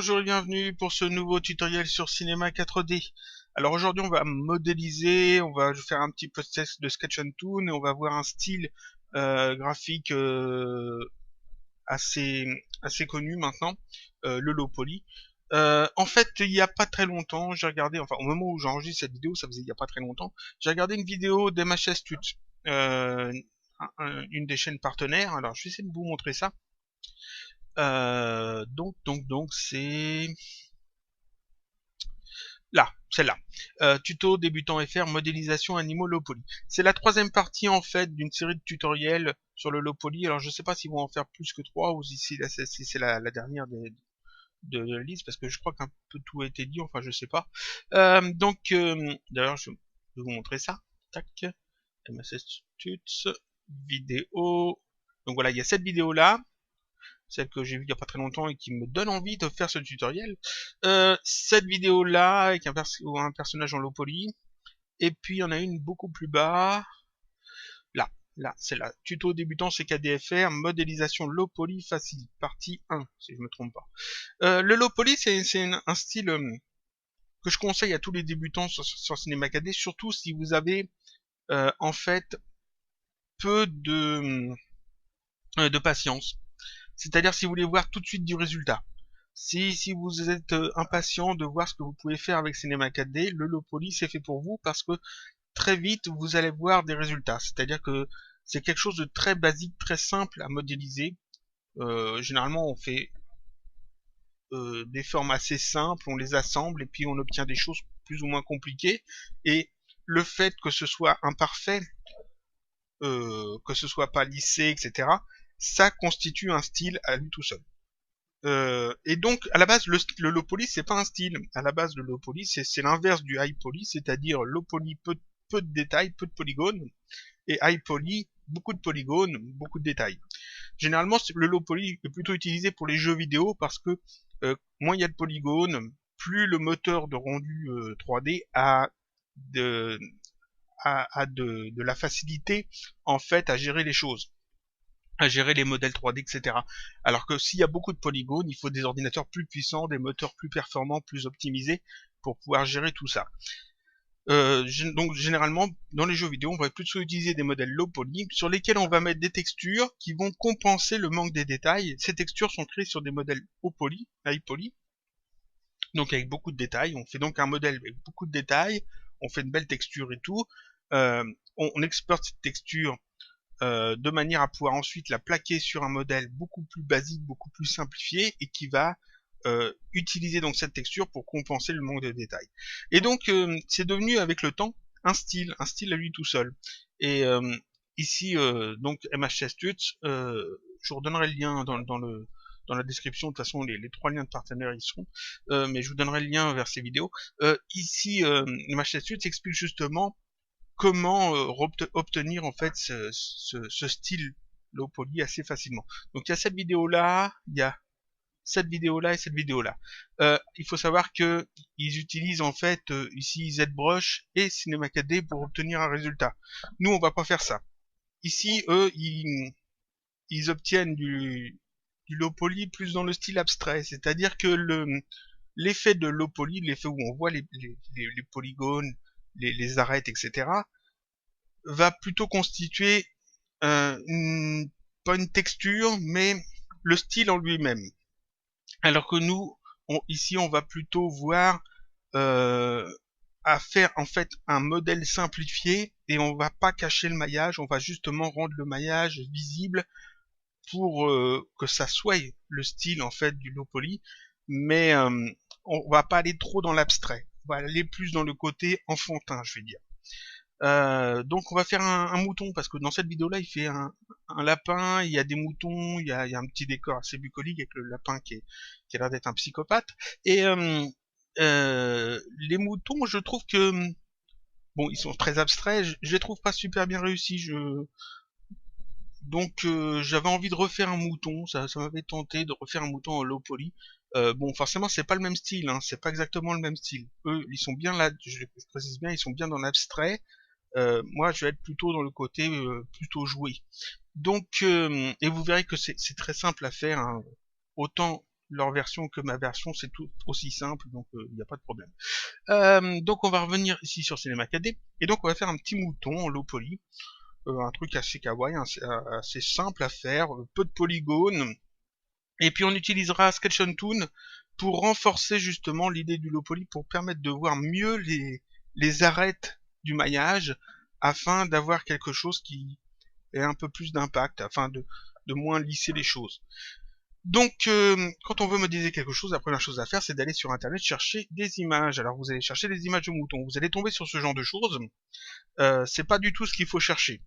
bonjour et bienvenue pour ce nouveau tutoriel sur Cinema 4D. Alors aujourd'hui on va modéliser, on va faire un petit peu de test de Sketch and Toon et on va voir un style graphique assez connu maintenant, le low poly. En fait, il n'y a pas très longtemps, j'ai regardé, enfin au moment où j'enregistre cette vidéo, ça faisait il n'y a pas très longtemps, j'ai regardé une vidéo d'MHS Tuts, une des chaînes partenaires. Alors je vais essayer de vous montrer ça. Donc c'est là, celle-là. Tuto débutant FR, modélisation animaux low poly. C'est la troisième partie en fait d'une série de tutoriels sur le low poly. Alors je sais pas s'ils vont en faire plus que 3 ou si c'est la dernière de la liste, parce que je crois qu'un peu tout a été dit, enfin je sais pas. D'ailleurs je vais vous montrer ça. Tac, MSS Tuts, vidéo. Donc voilà, il y a cette vidéo là, celle que j'ai vue il n'y a pas très longtemps et qui me donne envie de faire ce tutoriel. Cette vidéo là avec un personnage en low poly, et puis il y en a une beaucoup plus bas, là c'est la tuto débutant CKDFR, modélisation low poly facile, partie 1 si je me trompe pas. Le low poly c'est un style que je conseille à tous les débutants sur Cinema 4D, surtout si vous avez en fait peu de patience. C'est-à-dire si vous voulez voir tout de suite du résultat. Si vous êtes impatient de voir ce que vous pouvez faire avec Cinema 4D, le low poly c'est fait pour vous, parce que très vite vous allez voir des résultats. C'est-à-dire que c'est quelque chose de très basique, très simple à modéliser. Généralement on fait des formes assez simples, on les assemble et puis on obtient des choses plus ou moins compliquées. Et le fait que ce soit imparfait, que ce soit pas lissé, etc., ça constitue un style à lui tout seul. Et donc, à la base, le low poly, c'est pas un style. À la base, le low poly, c'est l'inverse du high poly, c'est-à-dire low poly, peu de détails, peu de polygones, et high poly, beaucoup de polygones, beaucoup de détails. Généralement, le low poly est plutôt utilisé pour les jeux vidéo parce que moins il y a de polygones, plus le moteur de rendu 3D a de la facilité en fait à gérer les choses, à gérer les modèles 3D, etc. Alors que s'il y a beaucoup de polygones, il faut des ordinateurs plus puissants, des moteurs plus performants, plus optimisés pour pouvoir gérer tout ça. Donc généralement, dans les jeux vidéo, on va plutôt utiliser des modèles low poly sur lesquels on va mettre des textures qui vont compenser le manque des détails. Ces textures sont créées sur des modèles haut poly, high poly, donc avec beaucoup de détails. On fait donc un modèle avec beaucoup de détails, on fait une belle texture et tout. On exporte cette texture de manière à pouvoir ensuite la plaquer sur un modèle beaucoup plus basique, beaucoup plus simplifié, et qui va utiliser donc cette texture pour compenser le manque de détails. Et donc c'est devenu avec le temps un style à lui tout seul. Et ici donc MHS Tuts, je vous redonnerai le lien dans la description. De toute façon les 3 liens de partenaires y sont, mais je vous donnerai le lien vers ces vidéos. Ici MHS Tuts explique justement comment obtenir en fait ce style low poly assez facilement. Donc il y a cette vidéo là, il y a cette vidéo là et cette vidéo là. Il faut savoir que ils utilisent en fait ici ZBrush et Cinema 4D pour obtenir un résultat. Nous on va pas faire ça. Ici eux ils obtiennent du low poly plus dans le style abstrait, c'est-à-dire que l'effet de low poly, l'effet où on voit les polygones, les arêtes, etc., va plutôt constituer pas une texture, mais le style en lui-même. Alors que nous, ici, on va plutôt voir à faire en fait un modèle simplifié, et on va pas cacher le maillage, on va justement rendre le maillage visible pour que ça soit le style en fait du low poly, mais on va pas aller trop dans l'abstrait, on va aller plus dans le côté enfantin, je vais dire. Donc on va faire un mouton, parce que dans cette vidéo là il fait un lapin, il y a des moutons, il y a un petit décor assez bucolique avec le lapin qui a l'air d'être un psychopathe. Et les moutons, je trouve que bon, ils sont très abstraits, je les trouve pas super bien réussis. Donc j'avais envie de refaire un mouton, ça m'avait tenté de refaire un mouton en low poly. Bon, forcément c'est pas le même style, hein, c'est pas exactement le même style. Eux ils sont bien là, je précise bien, ils sont bien dans l'abstrait. Moi je vais être plutôt dans le côté plutôt joué. Donc et vous verrez que c'est très simple à faire, hein. Autant leur version que ma version, c'est tout aussi simple, donc il n'y a pas de problème. Donc on va revenir ici sur Cinema 4D, et donc on va faire un petit mouton en low poly, un truc assez kawaii, assez simple à faire, peu de polygones, et puis on utilisera Sketch on Toon pour renforcer justement l'idée du low poly, pour permettre de voir mieux les arêtes du maillage, afin d'avoir quelque chose qui ait un peu plus d'impact, afin de moins lisser les choses. Donc, quand on veut modéliser quelque chose, la première chose à faire, c'est d'aller sur Internet chercher des images. Alors, vous allez chercher des images de moutons. Vous allez tomber sur ce genre de choses. C'est pas du tout ce qu'il faut chercher.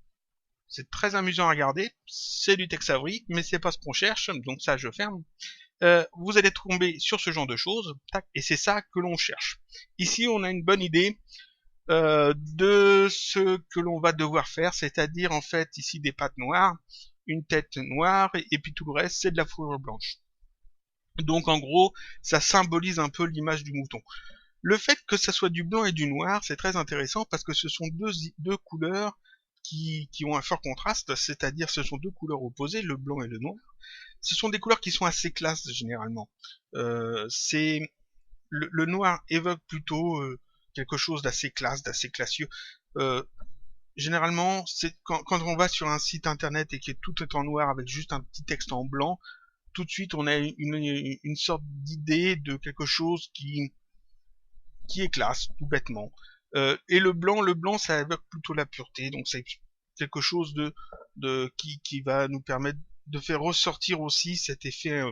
C'est très amusant à regarder. C'est du text Avery, mais c'est pas ce qu'on cherche. Donc ça, je ferme. Vous allez tomber sur ce genre de choses. Tac, et c'est ça que l'on cherche. Ici, on a une bonne idée de ce que l'on va devoir faire. C'est-à-dire, en fait, ici, des pattes noires, une tête noire, et puis tout le reste, c'est de la fourrure blanche. Donc en gros, ça symbolise un peu l'image du mouton. Le fait que ça soit du blanc et du noir, c'est très intéressant parce que ce sont deux couleurs qui ont un fort contraste, c'est-à-dire ce sont deux couleurs opposées, le blanc et le noir. Ce sont des couleurs qui sont assez classes généralement. Le noir évoque plutôt quelque chose d'assez classe, d'assez classieux. Généralement, c'est quand on va sur un site internet et que tout est en noir avec juste un petit texte en blanc, tout de suite on a une sorte d'idée de quelque chose qui est classe, tout bêtement. Et le blanc, ça évoque plutôt la pureté, donc c'est quelque chose qui va nous permettre de faire ressortir aussi cet effet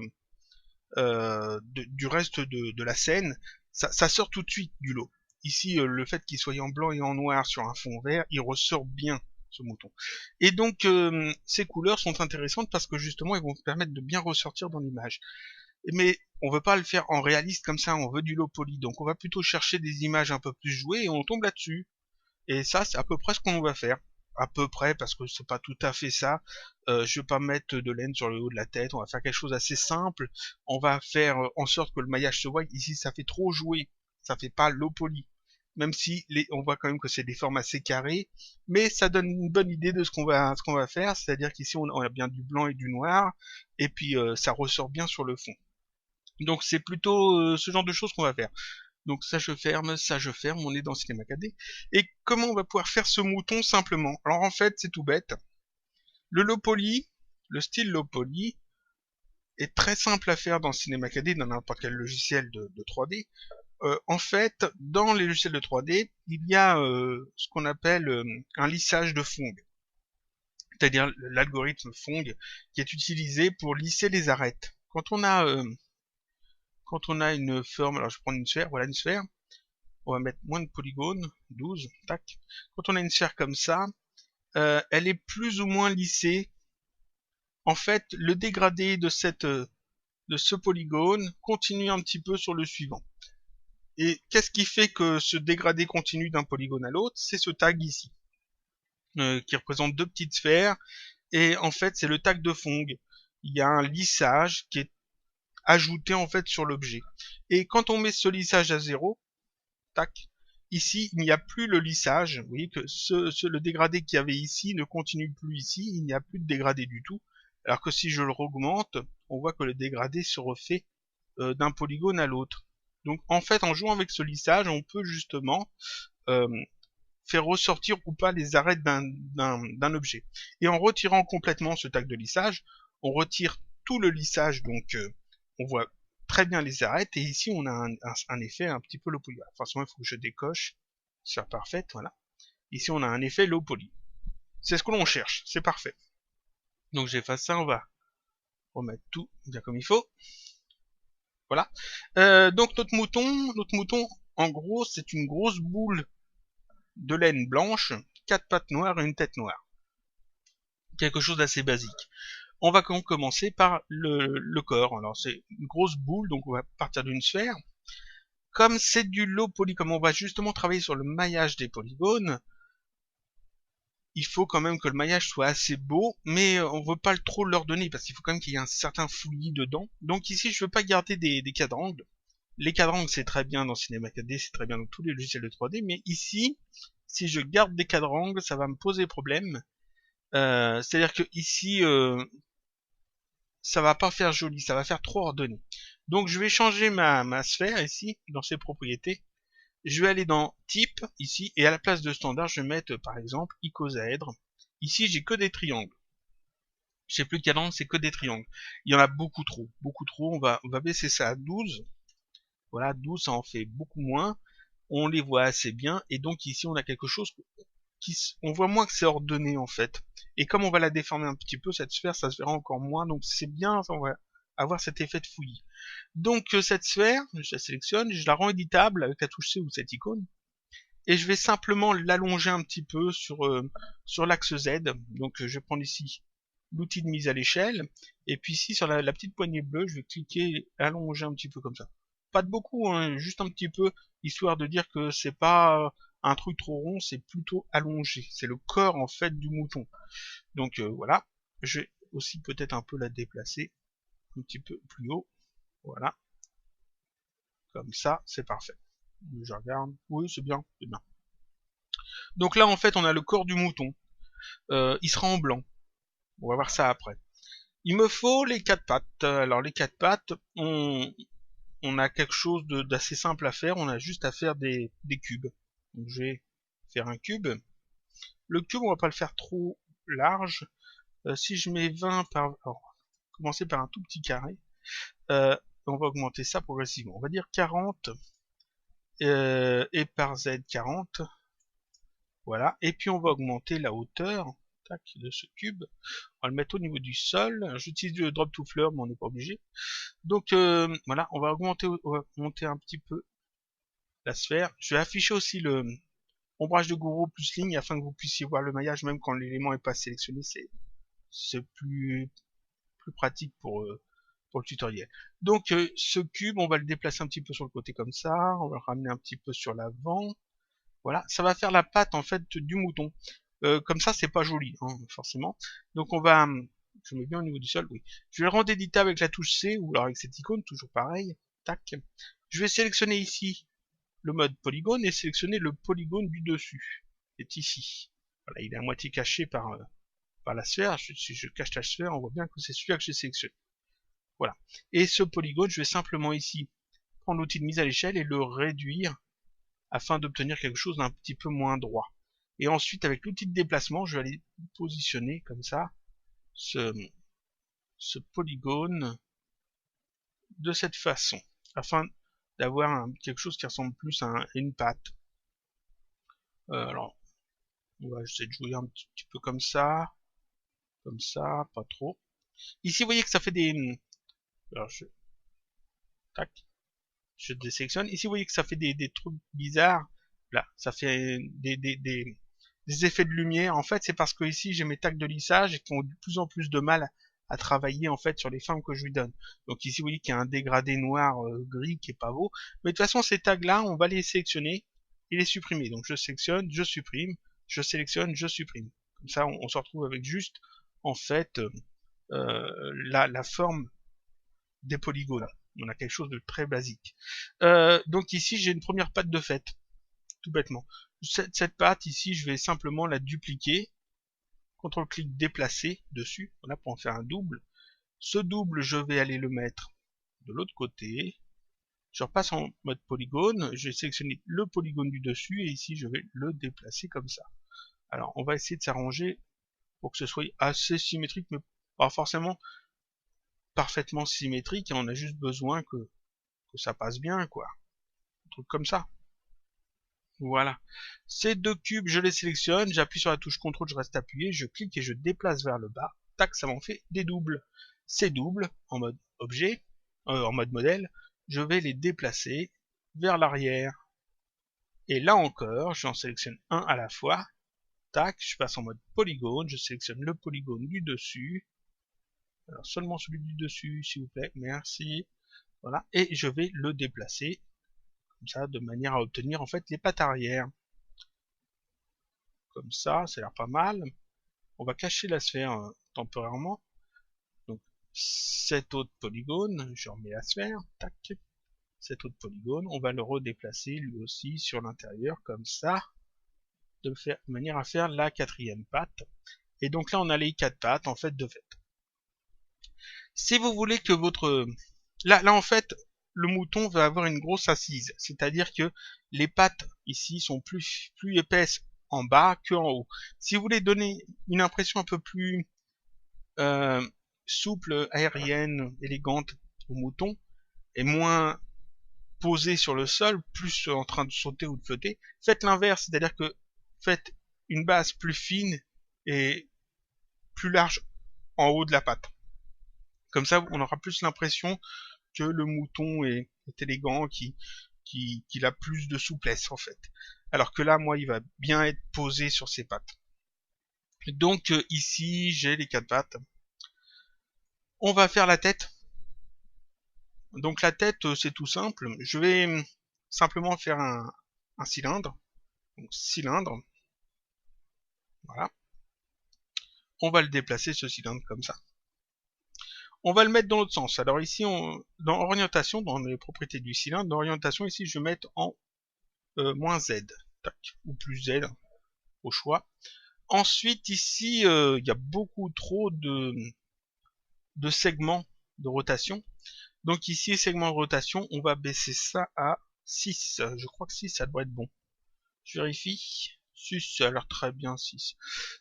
du reste de la scène. Ça sort tout de suite du lot. Ici, le fait qu'il soit en blanc et en noir sur un fond vert, il ressort bien, ce mouton. Et donc, ces couleurs sont intéressantes parce que justement, elles vont permettre de bien ressortir dans l'image. Mais on veut pas le faire en réaliste comme ça, on veut du low poly. Donc on va plutôt chercher des images un peu plus jouées et on tombe là-dessus. Et ça, c'est à peu près ce qu'on va faire. À peu près, parce que c'est pas tout à fait ça. Je vais pas mettre de laine sur le haut de la tête. On va faire quelque chose d'assez simple. On va faire en sorte que le maillage se voie. Ici, ça fait trop joué. Ça fait pas low poly. Même si on voit quand même que c'est des formes assez carrées, mais ça donne une bonne idée de ce qu'on va faire. C'est-à-dire qu'ici, on a bien du blanc et du noir, et puis ça ressort bien sur le fond. Donc c'est plutôt ce genre de choses qu'on va faire. Donc ça je ferme, on est dans Cinema 4D. Et comment on va pouvoir faire ce mouton simplement? Alors en fait c'est tout bête. Le low poly, le style low poly, est très simple à faire dans Cinema 4D, dans n'importe quel logiciel de 3D. En fait, dans les logiciels de 3D, il y a ce qu'on appelle un lissage de Phong. C'est-à-dire l'algorithme Phong qui est utilisé pour lisser les arêtes. Quand on a une forme, alors je vais prendre une sphère, voilà une sphère, on va mettre moins de polygones, 12, tac. Quand on a une sphère comme ça, elle est plus ou moins lissée. En fait, le dégradé de ce polygone continue un petit peu sur le suivant. Et qu'est-ce qui fait que ce dégradé continue d'un polygone à l'autre? C'est ce tag ici, qui représente deux petites sphères, et en fait c'est le tag de Phong. Il y a un lissage qui est ajouté en fait sur l'objet. Et quand on met ce lissage à 0, tac, ici il n'y a plus le lissage. Vous voyez que le dégradé qu'il y avait ici ne continue plus ici, il n'y a plus de dégradé du tout. Alors que si je le augmente, on voit que le dégradé se refait d'un polygone à l'autre. Donc en fait, en jouant avec ce lissage, on peut justement faire ressortir ou pas les arêtes d'un objet. Et en retirant complètement ce tag de lissage, on retire tout le lissage, donc on voit très bien les arêtes, et ici on a un effet un petit peu low poly. Forcément, il faut que je décoche, sphère parfaite, voilà. Ici on a un effet low poly. C'est ce que l'on cherche, c'est parfait. Donc j'efface ça, on va remettre tout bien comme il faut. Voilà. Donc notre mouton, en gros, c'est une grosse boule de laine blanche, 4 pattes noires et une tête noire. Quelque chose d'assez basique. On va commencer par le corps. Alors c'est une grosse boule, donc on va partir d'une sphère. Comme c'est du low poly, comme on va justement travailler sur le maillage des polygones, il faut quand même que le maillage soit assez beau, mais on veut pas trop leur donner, parce qu'il faut quand même qu'il y ait un certain fouillis dedans. Donc ici, je veux pas garder des cadrangles. Les cadrangles, c'est très bien dans Cinema 4D, c'est très bien dans tous les logiciels de 3D, mais ici, si je garde des cadrangles, ça va me poser problème. C'est-à-dire que ici, ça va pas faire joli, ça va faire trop ordonné. Donc je vais changer ma sphère ici, dans ses propriétés. Je vais aller dans type, ici, et à la place de standard, je vais mettre par exemple icosaèdre. Ici, j'ai que des triangles. Je sais plus quel angle, c'est que des triangles. Il y en a beaucoup trop. Beaucoup trop, on va baisser ça à 12. Voilà, 12, ça en fait beaucoup moins. On les voit assez bien, et donc ici, on a quelque chose on voit moins que c'est ordonné en fait. Et comme on va la déformer un petit peu, cette sphère, ça se verra encore moins, donc c'est bien, on va avoir cet effet de fouillis. Donc cette sphère, je la sélectionne, je la rends éditable avec la touche C ou cette icône, et je vais simplement l'allonger un petit peu sur l'axe Z. Donc je vais prendre ici l'outil de mise à l'échelle, et puis ici sur la petite poignée bleue, je vais cliquer et allonger un petit peu comme ça. Pas de beaucoup, hein, juste un petit peu, histoire de dire que c'est pas un truc trop rond, c'est plutôt allongé. C'est le corps en fait du mouton. Donc voilà, je vais aussi peut-être un peu la déplacer un petit peu plus haut. Voilà, comme ça, c'est parfait. Je regarde, oui c'est bien, c'est bien. Donc là en fait on a le corps du mouton. Il sera en blanc. On va voir ça après. Il me faut les 4 pattes. Alors les 4 pattes, on a quelque chose d'assez simple à faire. On a juste à faire des cubes. Donc je vais faire un cube. Le cube, on va pas le faire trop large. Si je mets 20 par... Alors, commencer par un tout petit carré. On va augmenter ça progressivement. On va dire 40 et par Z 40. Voilà. Et puis on va augmenter la hauteur de ce cube. On va le mettre au niveau du sol. J'utilise le drop to floor, mais on n'est pas obligé. Donc voilà, on va monter un petit peu la sphère. Je vais afficher aussi le ombrage de gouraud plus ligne afin que vous puissiez voir le maillage même quand l'élément n'est pas sélectionné. C'est plus pratique pour le tutoriel. Donc ce cube, on va le déplacer un petit peu sur le côté comme ça. On va le ramener un petit peu sur l'avant. Voilà, ça va faire la patte en fait du mouton. Comme ça, c'est pas joli, hein, forcément. Donc on va, je mets bien au niveau du sol, oui. Je vais le rendre éditable avec la touche C ou alors avec cette icône, toujours pareil. Tac. Je vais sélectionner ici le mode polygone et sélectionner le polygone du dessus. C'est ici. Voilà, il est à moitié caché par la sphère. Si je cache la sphère, on voit bien que c'est celui-là que j'ai sélectionné. Voilà. Et ce polygone, je vais simplement ici prendre l'outil de mise à l'échelle et le réduire afin d'obtenir quelque chose d'un petit peu moins droit. Et ensuite, avec l'outil de déplacement, je vais aller positionner comme ça ce polygone de cette façon, afin d'avoir quelque chose qui ressemble plus à une patte. Alors, on va essayer de jouer un petit peu comme ça, pas trop. Ici, vous voyez que ça fait des... Alors, tac, je désélectionne. Ici, vous voyez que ça fait des trucs bizarres. Là, ça fait des effets de lumière. En fait, c'est parce que ici, j'ai mes tags de lissage qui ont de plus en plus de mal à travailler en fait sur les formes que je lui donne. Donc ici, vous voyez qu'il y a un dégradé noir gris qui est pas beau. Mais de toute façon, ces tags-là, on va les sélectionner et les supprimer. Donc je sélectionne, je supprime, je sélectionne, je supprime. Comme ça, on se retrouve avec juste en fait la forme des polygones. On a quelque chose de très basique. Donc ici, j'ai une première patte de fait, tout bêtement. Cette patte ici, je vais simplement la dupliquer. CTRL-clic déplacer dessus, voilà, pour en faire un double. Ce double, je vais aller le mettre de l'autre côté. Je repasse en mode polygone, je vais sélectionner le polygone du dessus, et ici, je vais le déplacer comme ça. Alors, on va essayer de s'arranger pour que ce soit assez symétrique, mais pas forcément parfaitement symétrique, et on a juste besoin que ça passe bien, quoi. Un truc comme ça. Voilà. Ces deux cubes, je les sélectionne, j'appuie sur la touche CTRL, je reste appuyé, je clique et je déplace vers le bas. Tac, ça m'en fait des doubles. Ces doubles, en mode objet, en mode modèle, je vais les déplacer vers l'arrière. Et là encore, j'en sélectionne un à la fois. Tac, je passe en mode polygone, je sélectionne le polygone du dessus. Alors seulement celui du dessus, s'il vous plaît, merci. Voilà, et je vais le déplacer comme ça, de manière à obtenir en fait les pattes arrière. Comme ça a l'air pas mal. On va cacher la sphère temporairement. Donc cet autre polygone, je remets la sphère, tac. Cet autre polygone, on va le redéplacer lui aussi sur l'intérieur comme ça, de manière à faire la quatrième patte. Et donc là on a les 4 pattes en fait de fait. Si vous voulez que votre Là en fait, le mouton va avoir une grosse assise, c'est-à-dire que les pattes ici sont plus épaisses en bas que en haut. Si vous voulez donner une impression un peu plus euh, souple, aérienne, élégante au mouton, et moins posé sur le sol, plus en train de sauter ou de flotter, faites l'inverse, c'est-à-dire que faites une base plus fine et plus large en haut de la patte. Comme ça, on aura plus l'impression que le mouton est élégant, qu'il a plus de souplesse en fait. Alors que là, moi, il va bien être posé sur ses pattes. Donc ici, j'ai les 4 pattes. On va faire la tête. Donc la tête, c'est tout simple. Je vais simplement faire un cylindre. Donc cylindre. Voilà. On va le déplacer, ce cylindre, comme ça. On va le mettre dans l'autre sens. Alors ici, dans orientation, dans les propriétés du cylindre, dans orientation, ici, je vais mettre en -Z. Tac. Ou plus Z, au choix. Ensuite, ici, il y a beaucoup trop de segments de rotation. Donc ici, segment de rotation, on va baisser ça à 6. Je crois que 6, ça doit être bon. Je vérifie. 6, ça a l'air très bien, 6.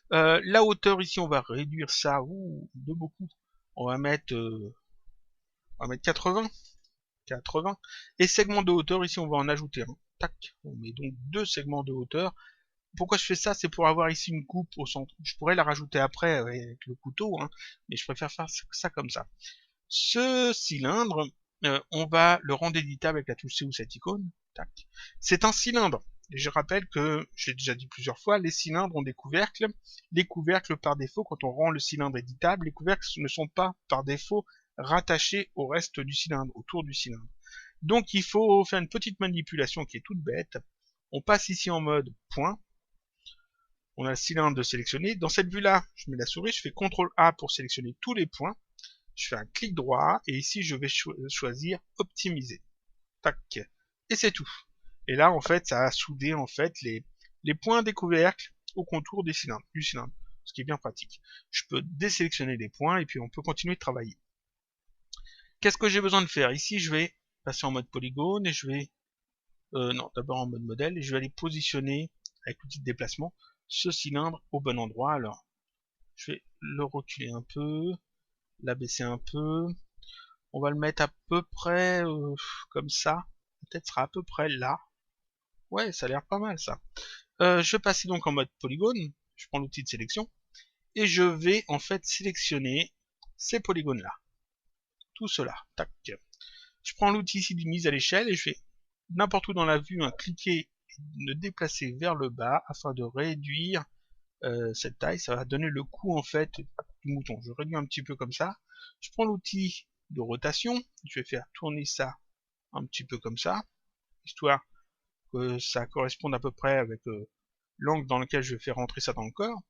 La hauteur, ici, on va réduire ça de beaucoup. On va mettre 80. 80. Et segment de hauteur, ici, on va en ajouter un. Tac. On met donc 2 segments de hauteur. Pourquoi je fais ça? C'est pour avoir ici une coupe au centre. Je pourrais la rajouter après avec le couteau, hein, mais je préfère faire ça comme ça. Ce cylindre, on va le rendre éditable avec la touche C ou cette icône. C'est un cylindre. Et je rappelle que, j'ai déjà dit plusieurs fois, les cylindres ont des couvercles. Les couvercles, par défaut, quand on rend le cylindre éditable, les couvercles ne sont pas, par défaut, rattachés au reste du cylindre, autour du cylindre. Donc il faut faire une petite manipulation qui est toute bête. On passe ici en mode point. On a le cylindre sélectionné. Dans cette vue-là, je mets la souris, je fais CTRL A pour sélectionner tous les points. Je fais un clic droit et ici je vais choisir optimiser. Tac. Et c'est tout. Et là en fait ça a soudé en fait les points des couvercles au contour du cylindre, ce qui est bien pratique. Je peux désélectionner les points et puis on peut continuer de travailler. Qu'est-ce que j'ai besoin de faire? Ici je vais passer en mode polygone et je vais non, d'abord en mode modèle et je vais aller positionner avec l'outil de déplacement ce cylindre au bon endroit. Alors je vais le reculer un peu, l'abaisser un peu. On va le mettre à peu près comme ça. Peut-être sera à peu près là. Ouais, ça a l'air pas mal ça. Je vais passer donc en mode polygone. Je prends l'outil de sélection. Et je vais en fait sélectionner ces polygones là. Tout cela. Tac. Je prends l'outil ici de mise à l'échelle et je vais n'importe où dans la vue cliquer et le déplacer vers le bas afin de réduire cette taille. Ça va donner le coup en fait du mouton. Je réduis un petit peu comme ça. Je prends l'outil de rotation. Je vais faire tourner ça un petit peu comme ça, histoire que ça corresponde à peu près avec l'angle dans lequel je vais faire rentrer ça dans le corps.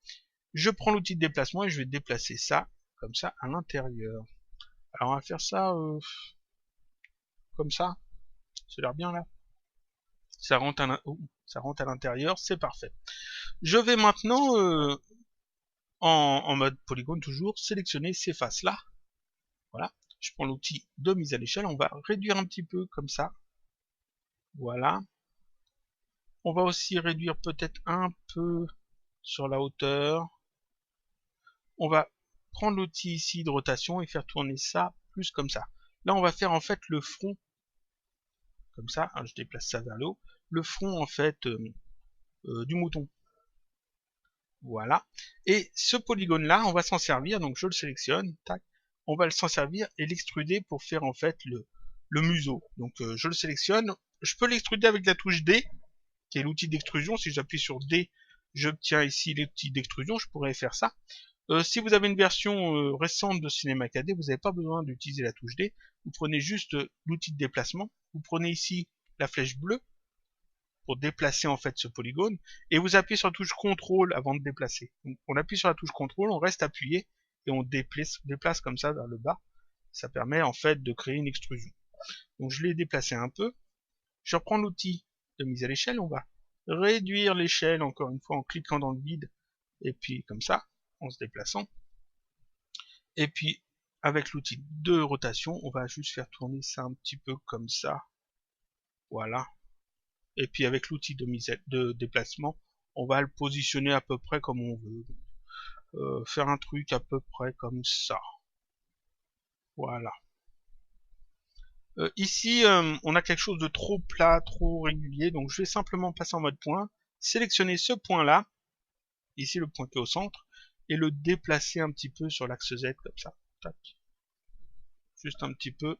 Je prends l'outil de déplacement et je vais déplacer ça comme ça à l'intérieur. Alors on va faire ça comme ça. Ça a l'air bien là. Ça rentre à l'intérieur, c'est parfait. Je vais maintenant en mode polygone toujours sélectionner ces faces là. Voilà. Je prends l'outil de mise à l'échelle, on va réduire un petit peu comme ça. Voilà. On va aussi réduire peut-être un peu sur la hauteur. On va prendre l'outil ici de rotation et faire tourner ça plus comme ça. Là, on va faire en fait le front, comme ça, hein, je déplace ça vers le haut, le front en fait du mouton. Voilà. Et ce polygone-là, on va s'en servir, donc je le sélectionne, tac, on va s'en servir et l'extruder pour faire en fait le museau. Donc je le sélectionne, je peux l'extruder avec la touche D, qui est l'outil d'extrusion. Si j'appuie sur D, j'obtiens ici l'outil d'extrusion, je pourrais faire ça. Si vous avez une version récente de Cinema 4D, vous n'avez pas besoin d'utiliser la touche D. Vous prenez juste l'outil de déplacement. Vous prenez ici la flèche bleue pour déplacer en fait ce polygone et vous appuyez sur la touche CTRL avant de déplacer. Donc, on appuie sur la touche CTRL, on reste appuyé et on déplace comme ça vers le bas. Ça permet en fait de créer une extrusion. Donc je l'ai déplacé un peu. Je reprends l'outil de mise à l'échelle. On va réduire l'échelle encore une fois en cliquant dans le vide et puis comme ça en se déplaçant. Et puis avec l'outil de rotation, on va juste faire tourner ça un petit peu comme ça. Voilà. Et puis avec l'outil de déplacement, on va le positionner à peu près comme on veut. Faire un truc à peu près comme ça. Voilà. Ici, on a quelque chose de trop plat, trop régulier, donc je vais simplement passer en mode point, sélectionner ce point-là, ici le point qui est au centre, et le déplacer un petit peu sur l'axe Z comme ça. Tac. Juste un petit peu.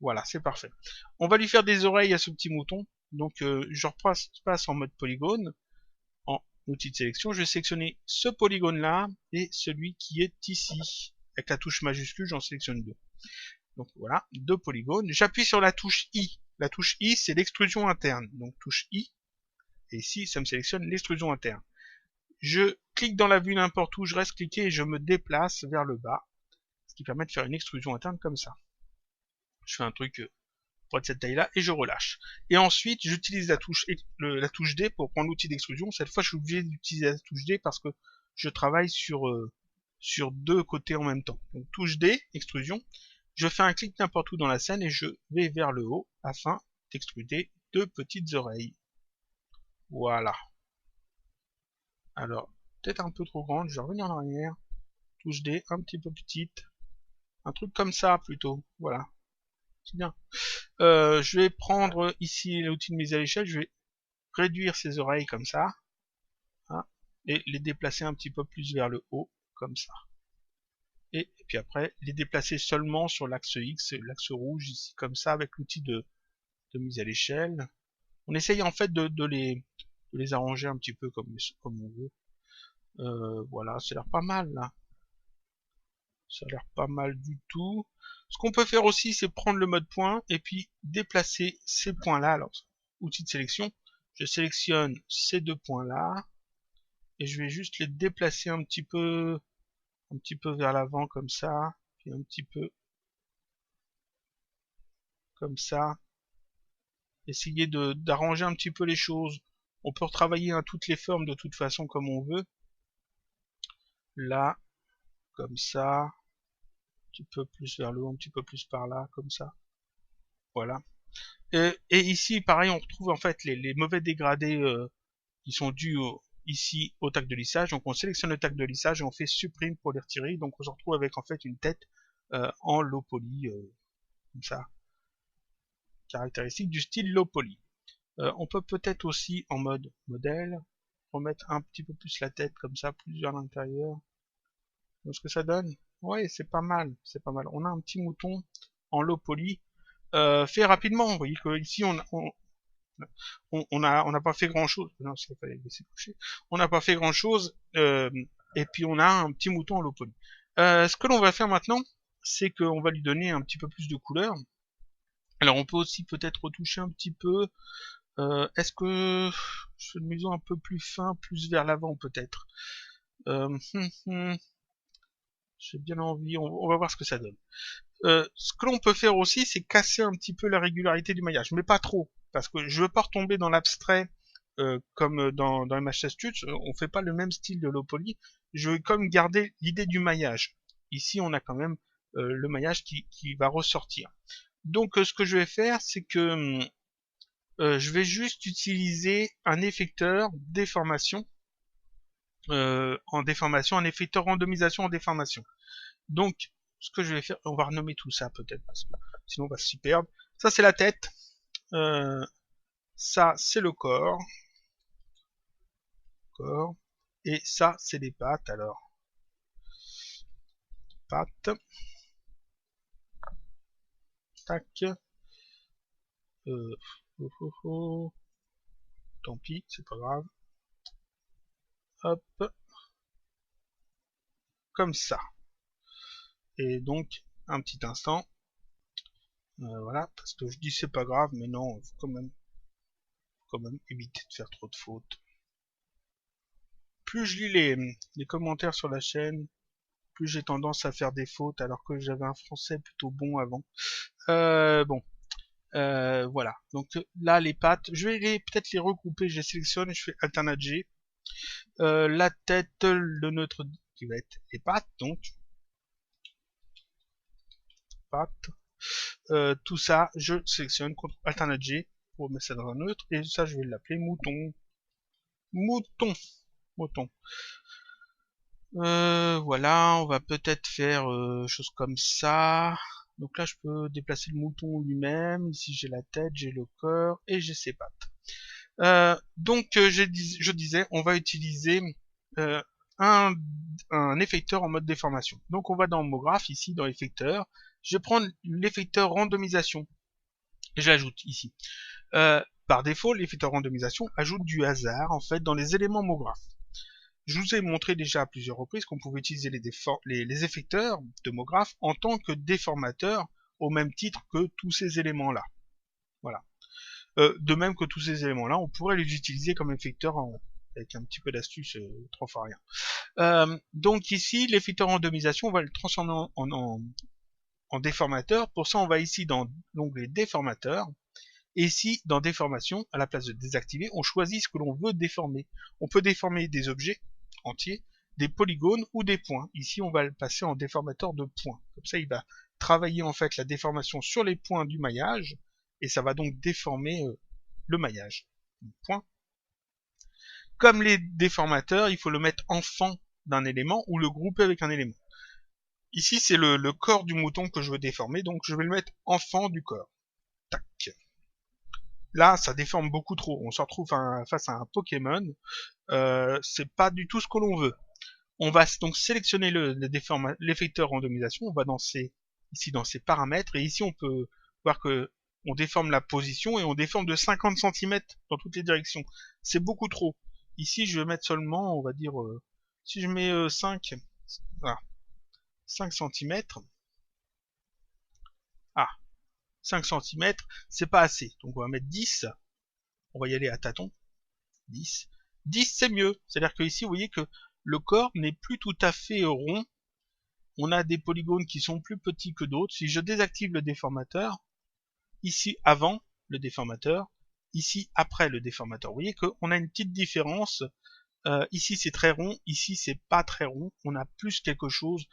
Voilà, c'est parfait. On va lui faire des oreilles à ce petit mouton. Donc je passe en mode polygone, en outil de sélection. Je vais sélectionner ce polygone-là et celui qui est ici. Avec la touche majuscule, j'en sélectionne deux. Donc voilà, deux polygones. J'appuie sur la touche I. La touche I, c'est l'extrusion interne. Donc touche I. Et ici, ça me sélectionne l'extrusion interne. Je clique dans la vue n'importe où, je reste cliqué et je me déplace vers le bas. Ce qui permet de faire une extrusion interne comme ça. Je fais un truc pour être cette taille-là et je relâche. Et ensuite, j'utilise la touche D pour prendre l'outil d'extrusion. Cette fois, je suis obligé d'utiliser la touche D parce que je travaille sur deux côtés en même temps. Donc touche D, extrusion. Je fais un clic n'importe où dans la scène et je vais vers le haut afin d'extruder deux petites oreilles. Voilà. Alors, peut-être un peu trop grande, je vais revenir en arrière. Touche D, un petit peu petite. Un truc comme ça plutôt. Voilà. C'est bien. Je vais prendre ici l'outil de mise à l'échelle. Je vais réduire ses oreilles comme ça. Hein, et les déplacer un petit peu plus vers le haut, comme ça. Et puis après, les déplacer seulement sur l'axe X, l'axe rouge, ici, comme ça, avec l'outil de mise à l'échelle. On essaye en fait de les arranger un petit peu comme on veut. Voilà, ça a l'air pas mal là. Ça a l'air pas mal du tout. Ce qu'on peut faire aussi, c'est prendre le mode point et puis déplacer ces points-là. Alors, outil de sélection, je sélectionne ces deux points-là et je vais juste les déplacer un petit peu vers l'avant comme ça, puis un petit peu comme ça. Essayer d'arranger un petit peu les choses. On peut retravailler toutes les formes de toute façon comme on veut. Là, comme ça, un petit peu plus vers le haut, un petit peu plus par là, comme ça. Voilà. Et ici, pareil, on retrouve en fait les mauvais dégradés qui sont dus ici au tag de lissage. Donc on sélectionne le tag de lissage et on fait supprime pour les retirer. Donc on se retrouve avec en fait une tête en low poly, comme ça, caractéristique du style low poly. On peut peut-être aussi en mode modèle remettre un petit peu plus la tête comme ça, plus vers l'intérieur. Ce que ça donne, ouais, c'est pas mal, c'est pas mal. On a un petit mouton en low poly fait rapidement. Vous voyez que ici on n'a pas fait grand chose. Non, il fallait laisser coucher. On n'a pas fait grand chose. Et puis on a un petit mouton en low poly. Ce que l'on va faire maintenant, c'est qu'on va lui donner un petit peu plus de couleur. Alors on peut aussi peut-être retoucher un petit peu. Est-ce que je fais le museau un peu plus fin, plus vers l'avant peut-être. J'ai bien envie. On va voir ce que ça donne. Ce que l'on peut faire aussi, c'est casser un petit peu la régularité du maillage, mais pas trop, parce que je veux pas retomber dans l'abstrait comme dans MHS Tuts. On fait pas le même style de low poly. Je veux comme garder l'idée du maillage. Ici, on a quand même le maillage qui va ressortir. Donc, ce que je vais faire, c'est que je vais juste utiliser un effecteur déformation en déformation, un effecteur randomisation en déformation. Donc, ce que je vais faire, on va renommer tout ça peut-être, parce que sinon on va s'y perdre. Ça c'est la tête, ça c'est le corps, et ça c'est les pattes. Alors, pattes, tac, tant pis, c'est pas grave. Hop, comme ça. Et donc, un petit instant. Voilà, parce que je dis c'est pas grave, mais non, faut quand même éviter de faire trop de fautes. Plus je lis les commentaires sur la chaîne, plus j'ai tendance à faire des fautes, alors que j'avais un français plutôt bon avant. Bon, voilà. Donc là, les pattes, je vais peut-être les regrouper. Je les sélectionne et je fais Alternate G. La tête, le neutre qui va être les pattes, donc. pattes. Tout ça, je sélectionne CTRL Alternate G pour mettre ça dans un neutre, et ça je vais l'appeler mouton. Mouton. Voilà, on va peut-être faire chose comme ça. Donc là, je peux déplacer le mouton lui-même. Ici, j'ai la tête, j'ai le corps et j'ai ses pattes. Donc, je disais, on va utiliser un effecteur en mode déformation. Donc, on va dans Homograph, ici, dans Effecteur. Je vais prendre l'effecteur randomisation. Et je l'ajoute ici. Par défaut, l'effecteur randomisation ajoute du hasard, en fait, dans les éléments Homograph. Je vous ai montré déjà à plusieurs reprises qu'on pouvait utiliser les effecteurs de Homograph en tant que déformateurs au même titre que tous ces éléments-là. Voilà. De même que tous ces éléments-là, on pourrait les utiliser comme effecteurs avec un petit peu d'astuce, trop fort rien. Donc ici, l'effecteur randomisation, on va le transformer en déformateur. Pour ça, on va ici dans l'onglet déformateur. Et ici, dans déformation, à la place de désactiver, on choisit ce que l'on veut déformer. On peut déformer des objets entiers, des polygones ou des points. Ici, on va le passer en déformateur de points. Comme ça, il va travailler en fait la déformation sur les points du maillage, et ça va donc déformer le maillage. Point. Comme les déformateurs, il faut le mettre enfant d'un élément ou le grouper avec un élément. Ici, c'est le corps du mouton que je veux déformer, donc je vais le mettre enfant du corps. Tac. Là, ça déforme beaucoup trop. On se retrouve face à un Pokémon. C'est pas du tout ce que l'on veut. On va donc sélectionner l'effecteur randomisation. On va ici dans ses paramètres. Et ici, on peut voir que on déforme la position et on déforme de 50 cm dans toutes les directions. C'est beaucoup trop. Ici, je vais mettre seulement, on va dire, si je mets 5 cm. Ah, 5 cm, c'est pas assez. Donc on va mettre 10. On va y aller à tâtons. 10. 10 c'est mieux. C'est-à-dire que ici vous voyez que le corps n'est plus tout à fait rond. On a des polygones qui sont plus petits que d'autres. Si je désactive le déformateur, ici avant le déformateur, ici après le déformateur, vous voyez qu'on a une petite différence. Ici c'est très rond, ici c'est pas très rond. On a plus quelque chose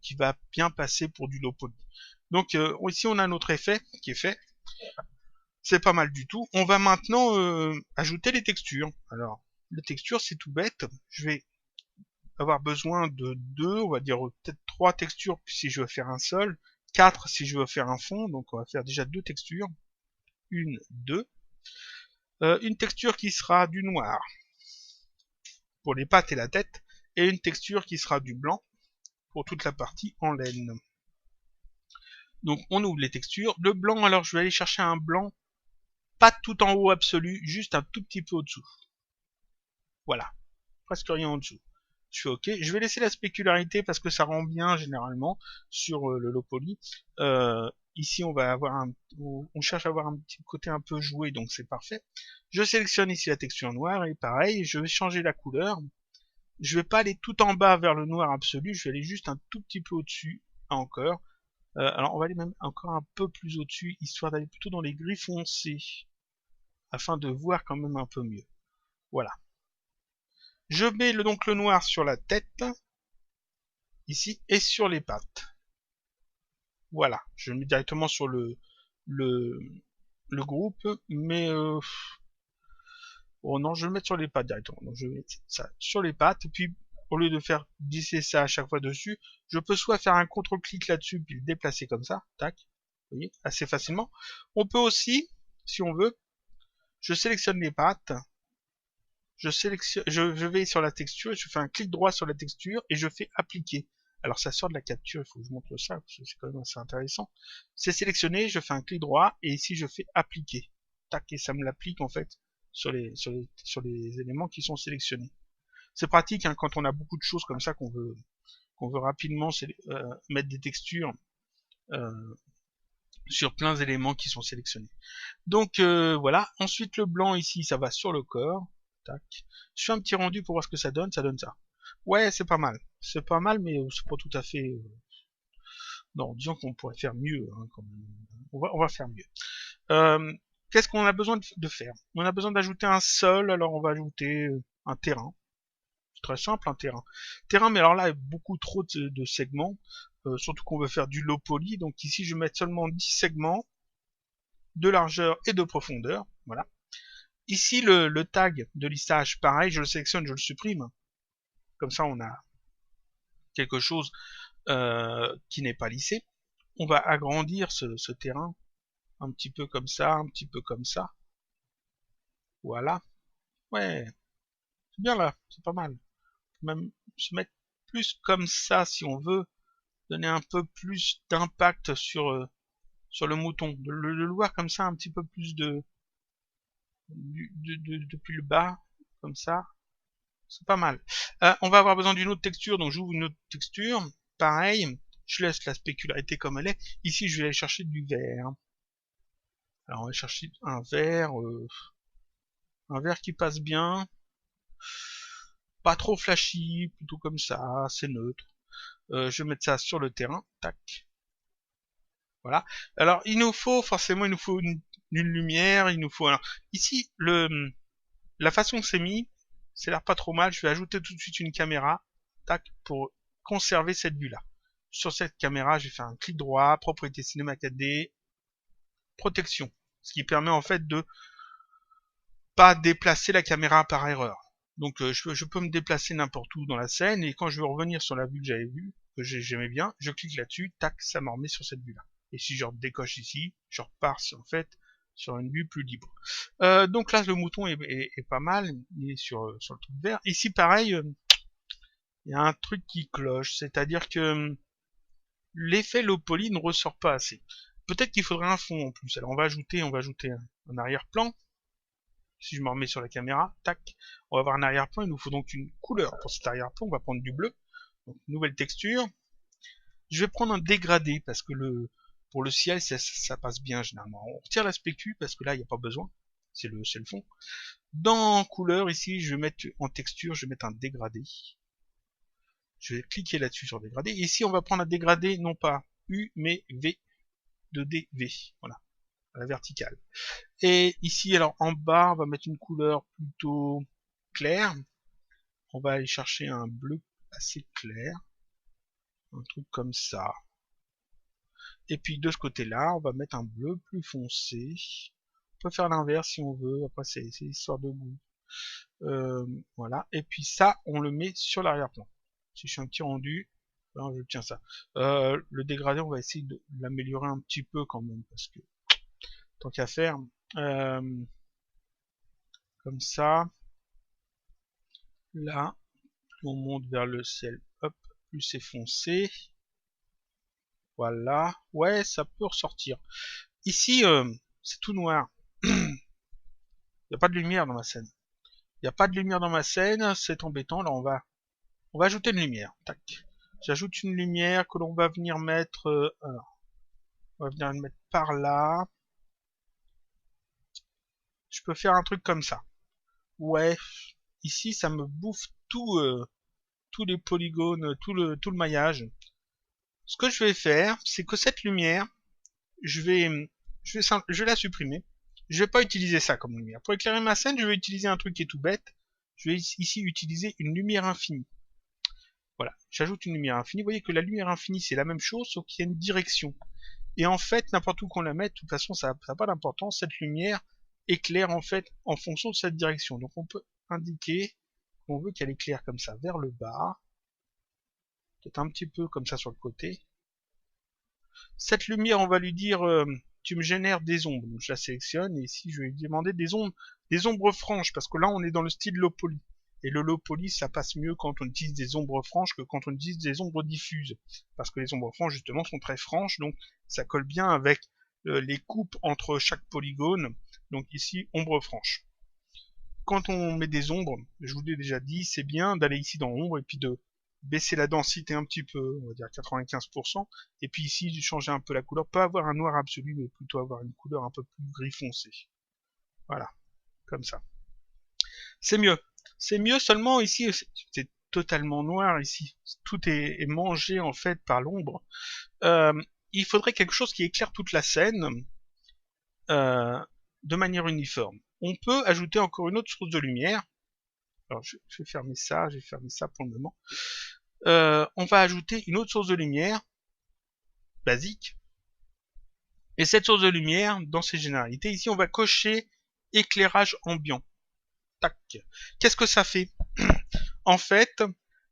qui va bien passer pour du low poly. Donc ici on a notre effet qui est fait. C'est pas mal du tout. On va maintenant ajouter les textures. Alors, les textures, c'est tout bête. Je vais avoir besoin de 2, on va dire peut-être 3 textures si je veux faire un sol, 4 si je veux faire un fond. Donc on va faire déjà 2 textures. 1, 2. Une texture qui sera du noir pour les pattes et la tête, et une texture qui sera du blanc pour toute la partie en laine. Donc on ouvre les textures. Le blanc, alors je vais aller chercher un blanc pas tout en haut absolu, juste un tout petit peu au-dessous. Voilà, presque rien en dessous. Je fais OK. Je vais laisser la spécularité parce que ça rend bien généralement sur le low poly. Ici, on va avoir on cherche à avoir un petit côté un peu joué, donc c'est parfait. Je sélectionne ici la texture noire et pareil, je vais changer la couleur. Je vais pas aller tout en bas vers le noir absolu, je vais aller juste un tout petit peu au-dessus encore. Alors on va aller même encore un peu plus au-dessus, histoire d'aller plutôt dans les gris foncés, afin de voir quand même un peu mieux. Voilà. Je mets donc le noir sur la tête, ici, et sur les pattes. Voilà, je le mets directement sur le groupe, mais oh non, je vais le mettre sur les pattes directement. Donc je vais mettre ça sur les pattes, et puis au lieu de faire glisser ça à chaque fois dessus, je peux soit faire un contre-clic là-dessus, puis le déplacer comme ça, tac, vous voyez, assez facilement. On peut aussi, si on veut, je sélectionne les pattes, je vais sur la texture, je fais un clic droit sur la texture et je fais appliquer. Alors ça sort de la capture, il faut que je montre ça, parce que c'est quand même assez intéressant. C'est sélectionné, je fais un clic droit et ici je fais appliquer. Tac, et ça me l'applique en fait sur les éléments qui sont sélectionnés. C'est pratique hein, quand on a beaucoup de choses comme ça qu'on veut rapidement mettre des textures sur plein d'éléments qui sont sélectionnés. Donc voilà, ensuite le blanc ici ça va sur le corps. Tac. Je fais un petit rendu pour voir ce que ça donne ça. Ouais, c'est pas mal. C'est pas mal, mais c'est pas tout à fait... Non, disons qu'on pourrait faire mieux. Hein, quand même. On va faire mieux. Qu'est-ce qu'on a besoin de faire? On a besoin d'ajouter un sol, alors on va ajouter un terrain. C'est très simple, un terrain. Terrain, mais alors là, beaucoup trop de segments. surtout qu'on veut faire du low poly. Donc ici, je vais mettre seulement 10 segments de largeur et de profondeur. Voilà. Ici, le tag de lissage, pareil, je le sélectionne, je le supprime. Comme ça, on a quelque chose qui n'est pas lissé. On va agrandir ce terrain un petit peu comme ça, un petit peu comme ça. Voilà. Ouais, c'est bien là, c'est pas mal. Même se mettre plus comme ça si on veut donner un peu plus d'impact sur le mouton. De le voir comme ça, un petit peu plus depuis le bas, comme ça. C'est pas mal. On va avoir besoin d'une autre texture, donc j'ouvre une autre texture. Pareil, je laisse la spécularité comme elle est. Ici, je vais aller chercher du vert. Alors, on va chercher un vert qui passe bien. Pas trop flashy, plutôt comme ça, c'est neutre. Je vais mettre ça sur le terrain. Tac. Voilà. Alors, il nous faut une lumière. Il nous faut. Alors, ici, la façon que c'est mis, c'est l'air pas trop mal. Je vais ajouter tout de suite une caméra. Tac, pour conserver cette vue-là. Sur cette caméra, je vais faire un clic droit, propriété cinéma 4D, protection. Ce qui permet en fait de pas déplacer la caméra par erreur. Donc je peux me déplacer n'importe où dans la scène, et quand je veux revenir sur la vue que j'avais vue, que j'aimais bien, je clique là-dessus, tac, ça me remet sur cette vue-là. Et si je décoche ici, je repars en fait sur une vue plus libre. Donc là, le mouton est pas mal, il est sur le truc vert. Ici, pareil, il y a un truc qui cloche, c'est-à-dire que l'effet low poly ne ressort pas assez. Peut-être qu'il faudrait un fond en plus. Alors on va ajouter un arrière-plan. Si je me remets sur la caméra, tac, on va avoir un arrière-plan. Il nous faut donc une couleur pour cet arrière-plan. On va prendre du bleu. Donc nouvelle texture. Je vais prendre un dégradé parce que pour le ciel ça passe bien généralement. On retire la spécu parce que là il n'y a pas besoin. C'est le fond. Dans couleur ici, je vais mettre en texture, je vais mettre un dégradé. Je vais cliquer là-dessus sur dégradé. Et ici, on va prendre un dégradé, non pas U, mais V, 2DV. Voilà, à la verticale. Et ici, alors en bas, on va mettre une couleur plutôt claire. On va aller chercher un bleu assez clair. Un truc comme ça. Et puis de ce côté-là, on va mettre un bleu plus foncé. On peut faire l'inverse si on veut. Après, c'est histoire de goût. Voilà. Et puis ça, on le met sur l'arrière-plan. Si je fais un petit rendu, alors je tiens ça. Le dégradé, on va essayer de l'améliorer un petit peu quand même, parce que tant qu'à faire, comme ça, là, on monte vers le ciel, hop, plus c'est foncé. Voilà, ouais, ça peut ressortir. Ici, c'est tout noir. Il n'y a pas de lumière dans ma scène. Il n'y a pas de lumière dans ma scène, c'est embêtant. Là, on va ajouter une lumière. Tac. J'ajoute une lumière que l'on va venir mettre. Alors, on va venir le mettre par là. Je peux faire un truc comme ça. Ouais. Ici, ça me bouffe tous les polygones, tout le maillage. Ce que je vais faire, c'est que cette lumière, je vais la supprimer. Je vais pas utiliser ça comme lumière. Pour éclairer ma scène, je vais utiliser un truc qui est tout bête. Je vais ici utiliser une lumière infinie. Voilà, j'ajoute une lumière infinie. Vous voyez que la lumière infinie, c'est la même chose, sauf qu'il y a une direction. Et en fait, n'importe où qu'on la mette, de toute façon, ça n'a pas d'importance. Cette lumière éclaire en fait en fonction de cette direction. Donc on peut indiquer qu'on veut qu'elle éclaire comme ça vers le bas. Peut-être un petit peu comme ça sur le côté. Cette lumière, on va lui dire, tu me génères des ombres. Donc je la sélectionne et ici je vais lui demander des ombres franches, parce que là on est dans le style low poly. Et le low poly, ça passe mieux quand on utilise des ombres franches que quand on utilise des ombres diffuses. Parce que les ombres franches, justement, sont très franches, donc ça colle bien avec les coupes entre chaque polygone. Donc ici, ombre franche. Quand on met des ombres, je vous l'ai déjà dit, c'est bien d'aller ici dans ombre et puis de baisser la densité un petit peu, on va dire 95%, et puis ici, de changer un peu la couleur, pas avoir un noir absolu, mais plutôt avoir une couleur un peu plus gris foncé. Voilà, comme ça. C'est mieux. C'est mieux, seulement ici, c'est totalement noir ici. Tout est mangé en fait par l'ombre. Il faudrait quelque chose qui éclaire toute la scène de manière uniforme. On peut ajouter encore une autre source de lumière. Alors je vais fermer ça, pour le moment. On va ajouter une autre source de lumière basique. Et cette source de lumière, dans ses généralités, ici on va cocher éclairage ambiant. Tac. Qu'est-ce que ça fait? En fait,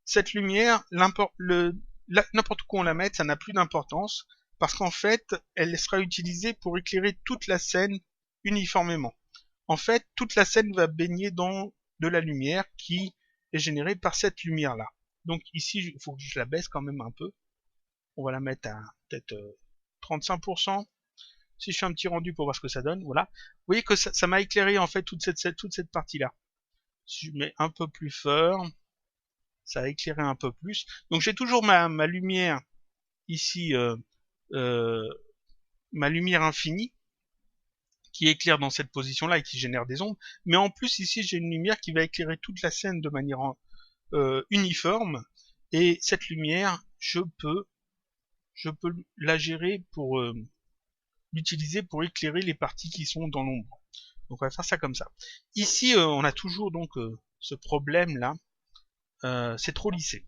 cette lumière, n'importe où on la mette, ça n'a plus d'importance, parce qu'en fait, elle sera utilisée pour éclairer toute la scène uniformément. En fait, toute la scène va baigner dans de la lumière qui est générée par cette lumière-là. Donc ici, il faut que je la baisse quand même un peu. On va la mettre à peut-être 35%. Si je fais un petit rendu pour voir ce que ça donne, voilà. Vous voyez que ça m'a éclairé en fait toute cette partie-là. Si je mets un peu plus fort, ça a éclairé un peu plus. Donc j'ai toujours ma lumière ici, ma lumière infinie, qui éclaire dans cette position-là et qui génère des ombres. Mais en plus ici j'ai une lumière qui va éclairer toute la scène de manière uniforme. Et cette lumière, je peux la gérer pour l'utiliser pour éclairer les parties qui sont dans l'ombre. Donc on va faire ça comme ça. Ici, on a toujours donc ce problème-là. C'est trop lissé.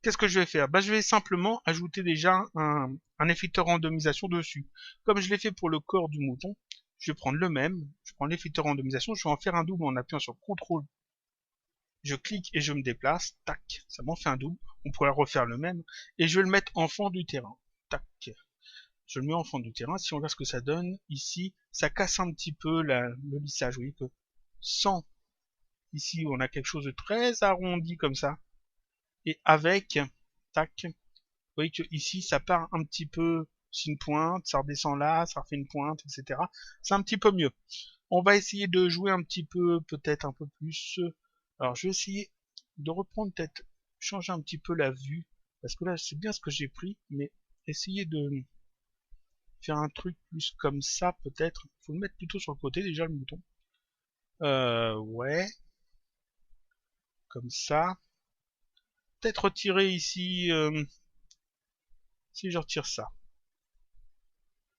Qu'est-ce que je vais faire? Je vais simplement ajouter déjà un effecteur randomisation dessus. Comme je l'ai fait pour le corps du mouton, je vais prendre le même. Je prends l'effecteur randomisation, je vais en faire un double en appuyant sur CTRL. Je clique et je me déplace. Tac, ça m'en fait un double. On pourrait refaire le même. Et je vais le mettre en fond du terrain. Tac. Je le mets en fond du terrain. Si on regarde ce que ça donne, ici, ça casse un petit peu le lissage. Vous voyez que sans, ici, on a quelque chose de très arrondi comme ça. Et avec, tac, vous voyez que ici, ça part un petit peu, c'est une pointe, ça redescend là, ça refait une pointe, etc. C'est un petit peu mieux. On va essayer de jouer un petit peu, peut-être un peu plus. Alors, je vais essayer de reprendre, peut-être, changer un petit peu la vue. Parce que là, c'est bien ce que j'ai pris, mais essayer de faire un truc plus comme ça, peut-être. Faut le mettre plutôt sur le côté, déjà, le mouton. Ouais. Comme ça. Peut-être retirer ici... si je retire ça.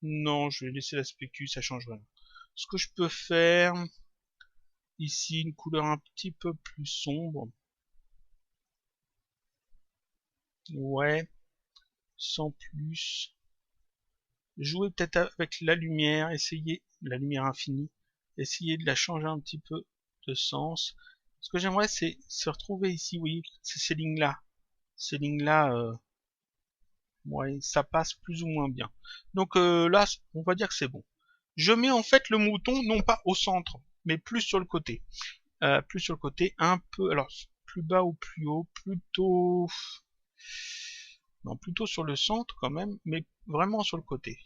Non, je vais laisser la spécu, ça change rien. Ce que je peux faire... Ici, une couleur un petit peu plus sombre. Ouais. Sans plus. Jouer peut-être avec la lumière, essayer la lumière infinie, essayer de la changer un petit peu de sens. Ce que j'aimerais, c'est se retrouver ici, vous voyez, ces lignes-là. Ces lignes-là, ouais, ça passe plus ou moins bien. Donc là, on va dire que c'est bon. Je mets en fait le mouton, non pas au centre, mais plus sur le côté. Plus sur le côté, un peu, alors, plus bas ou plus haut, plutôt... Non, plutôt sur le centre quand même, mais vraiment sur le côté.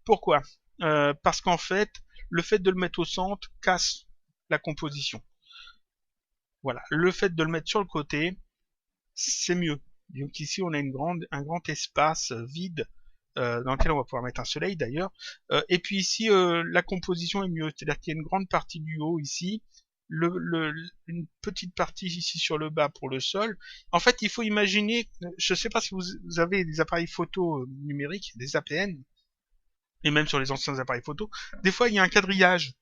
Pourquoi? Parce qu'en fait, le fait de le mettre au centre casse la composition. Voilà, le fait de le mettre sur le côté, c'est mieux. Donc ici, on a un grand espace vide dans lequel on va pouvoir mettre un soleil d'ailleurs. Et puis ici, la composition est mieux, c'est-à-dire qu'il y a une grande partie du haut ici, une petite partie ici sur le bas pour le sol. En fait, il faut imaginer, je ne sais pas si vous avez des appareils photo numériques, des APN, et même sur les anciens appareils photo, des fois il y a un quadrillage.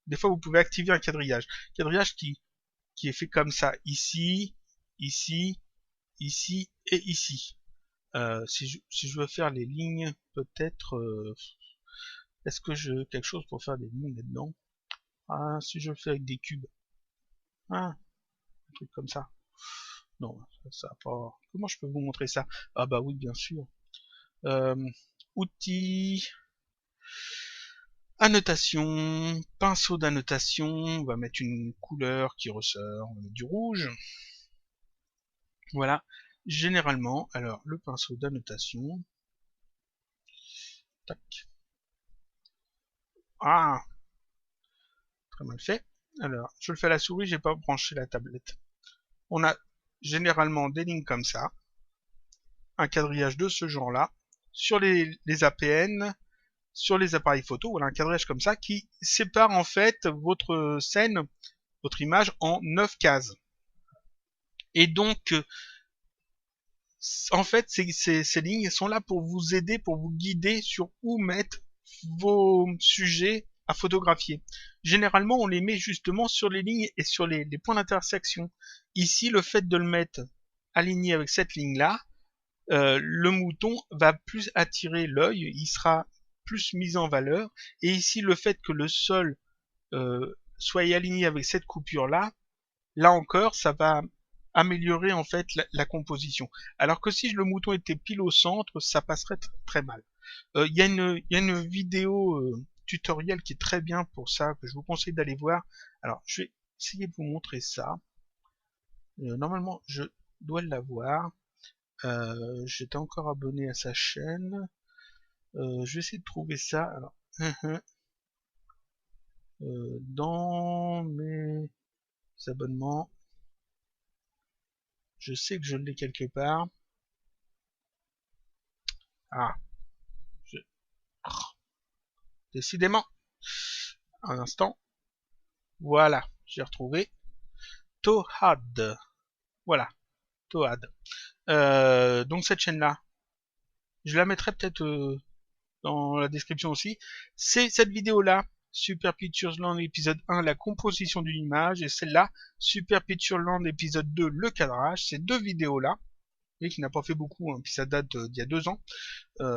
Des fois vous pouvez activer un quadrillage. Quadrillage qui est fait comme ça, ici, ici, ici et ici. Si je veux faire les lignes, peut-être... est-ce que j'ai quelque chose pour faire des lignes là-dedans? Ah, si je le fais avec des cubes. Ah, un truc comme ça. Non, ça pas... Comment je peux vous montrer ça? Ah bah oui, bien sûr. Outils... Annotation, pinceau d'annotation, on va mettre une couleur qui ressort, on va mettre du rouge. Voilà, généralement, alors le pinceau d'annotation, tac. Ah, très mal fait. Alors, je le fais à la souris, j'ai pas branché la tablette. On a généralement des lignes comme ça, un quadrillage de ce genre-là, sur les APN, sur les appareils photo, voilà un quadrillage comme ça qui sépare en fait votre scène, votre image en 9 cases. Et donc, en fait, ces lignes sont là pour vous aider, pour vous guider sur où mettre vos sujets à photographier. Généralement, on les met justement sur les lignes et sur les points d'intersection. Ici, le fait de le mettre aligné avec cette ligne-là, le mouton va plus attirer l'œil, il sera plus mis en valeur. Et ici, le fait que le sol soit aligné avec cette coupure-là, là encore, ça va améliorer en fait la composition. Alors que si le mouton était pile au centre, ça passerait très mal. Il y a une vidéo tutoriel qui est très bien pour ça, que je vous conseille d'aller voir. Alors, je vais essayer de vous montrer ça. Normalement, je dois l'avoir. J'étais encore abonné à sa chaîne. Je vais essayer de trouver ça. Alors, dans mes abonnements, je sais que je l'ai quelque part. Ah, je... décidément. Un instant. Voilà, j'ai retrouvé. Toad. Voilà, Toad. Donc cette chaîne-là, je la mettrai peut-être dans la description aussi. C'est cette vidéo-là, Super Pictures Land épisode 1, la composition d'une image, et celle-là, Super Pictures Land épisode 2, le cadrage. Ces deux vidéos-là, et qui n'a pas fait beaucoup, hein, puis ça date d'il y a 2 ans.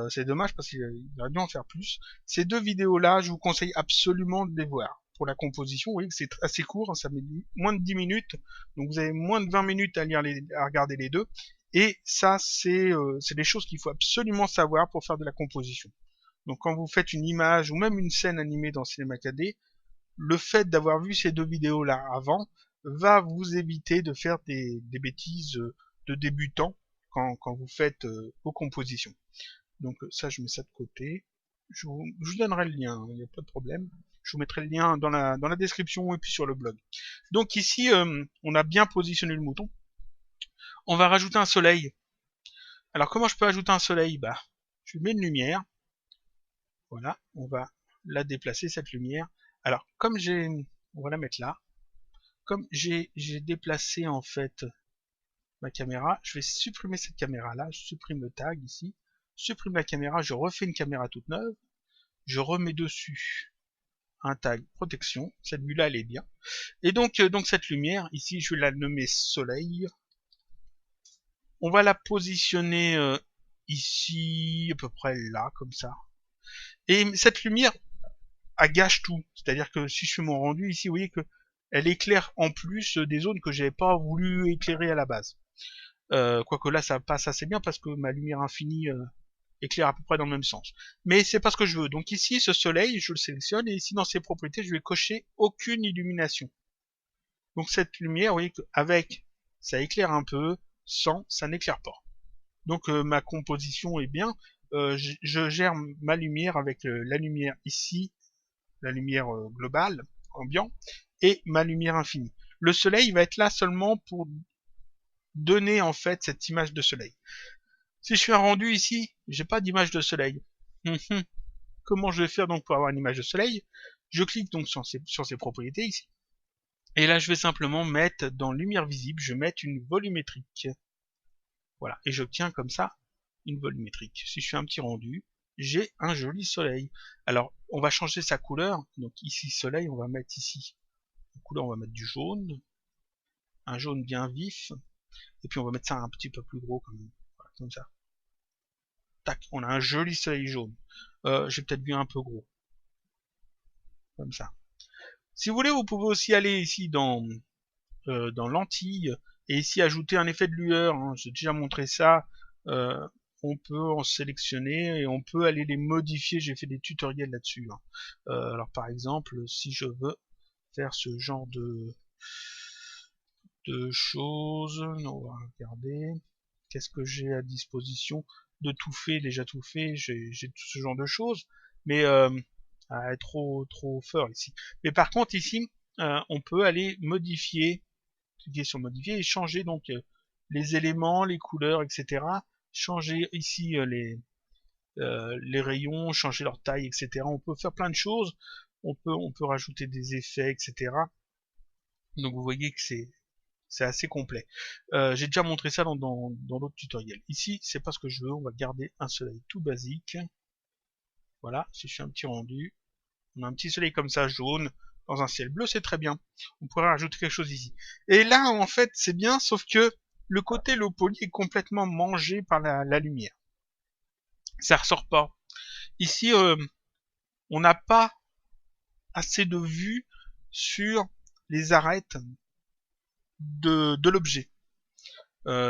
C'est dommage parce qu'il aurait dû en faire plus. Ces deux vidéos-là, je vous conseille absolument de les voir. Pour la composition, vous voyez que c'est assez court, hein, ça met moins de 10 minutes, donc vous avez moins de 20 minutes à regarder les deux. Et ça, c'est des choses qu'il faut absolument savoir pour faire de la composition. Donc quand vous faites une image ou même une scène animée dans Cinema 4D, le fait d'avoir vu ces deux vidéos-là avant va vous éviter de faire des bêtises de débutants quand vous faites vos compositions. Donc ça, je mets ça de côté. Je vous donnerai le lien, il n'y a pas de problème. Je vous mettrai le lien dans la description et puis sur le blog. Donc ici, on a bien positionné le mouton. On va rajouter un soleil. Alors comment je peux ajouter un soleil? Bah, je mets une lumière. Voilà, on va la déplacer, cette lumière. Alors, comme on va la mettre là. Comme j'ai déplacé en fait ma caméra, je vais supprimer cette caméra là. Je supprime le tag ici. Supprime la caméra, je refais une caméra toute neuve. Je remets dessus un tag protection. Cette vue là elle est bien. Et donc cette lumière ici je vais la nommer soleil. On va la positionner ici à peu près là comme ça. Et cette lumière elle gâche tout. C'est-à-dire que si je fais mon rendu ici, vous voyez que elle éclaire en plus des zones que j'avais pas voulu éclairer à la base. Quoique là ça passe assez bien parce que ma lumière infinie éclaire à peu près dans le même sens. Mais c'est pas ce que je veux. Donc ici, ce soleil, je le sélectionne, et ici dans ses propriétés, je vais cocher aucune illumination. Donc cette lumière, vous voyez qu'avec, ça éclaire un peu, sans, ça n'éclaire pas. Donc ma composition est bien. Je gère ma lumière avec la lumière ici, la lumière globale, ambiant, et ma lumière infinie. Le soleil va être là seulement pour donner en fait cette image de soleil. Si je fais un rendu ici, j'ai pas d'image de soleil. Comment je vais faire donc pour avoir une image de soleil? Je clique donc sur ces propriétés ici. Et là, je vais simplement mettre dans lumière visible, je vais mettre une volumétrique. Voilà, et j'obtiens comme ça une volumétrique. Si je fais un petit rendu, j'ai un joli soleil. Alors, on va changer sa couleur. Donc ici, soleil, on va mettre ici. La couleur, on va mettre du jaune. Un jaune bien vif. Et puis on va mettre ça un petit peu plus gros voilà, comme ça. Tac, on a un joli soleil jaune. J'ai peut-être vu un peu gros. Comme ça. Si vous voulez, vous pouvez aussi aller ici dans lentilles et ici ajouter un effet de lueur. Hein. J'ai déjà montré ça. On peut en sélectionner et on peut aller les modifier. J'ai fait des tutoriels là-dessus. Hein. Alors par exemple, si je veux faire ce genre de choses, on va regarder. Qu'est-ce que j'ai à disposition? De tout fait, déjà tout fait. J'ai tout ce genre de choses, mais trop fort ici. Mais par contre ici, on peut aller modifier, cliquer sur modifier et changer donc les éléments, les couleurs, etc. Changer ici les rayons, changer leur taille, etc. On peut faire plein de choses. On peut rajouter des effets, etc. Donc vous voyez que c'est assez complet. J'ai déjà montré ça dans d'autres tutoriels. Ici, c'est pas ce que je veux. On va garder un soleil tout basique. Voilà, si je fais un petit rendu, on a un petit soleil comme ça, jaune, dans un ciel bleu, c'est très bien. On pourrait rajouter quelque chose ici. Et là, en fait, c'est bien, sauf que le côté low poly est complètement mangé par la lumière. Ça ressort pas. Ici, on n'a pas assez de vue sur les arêtes de l'objet.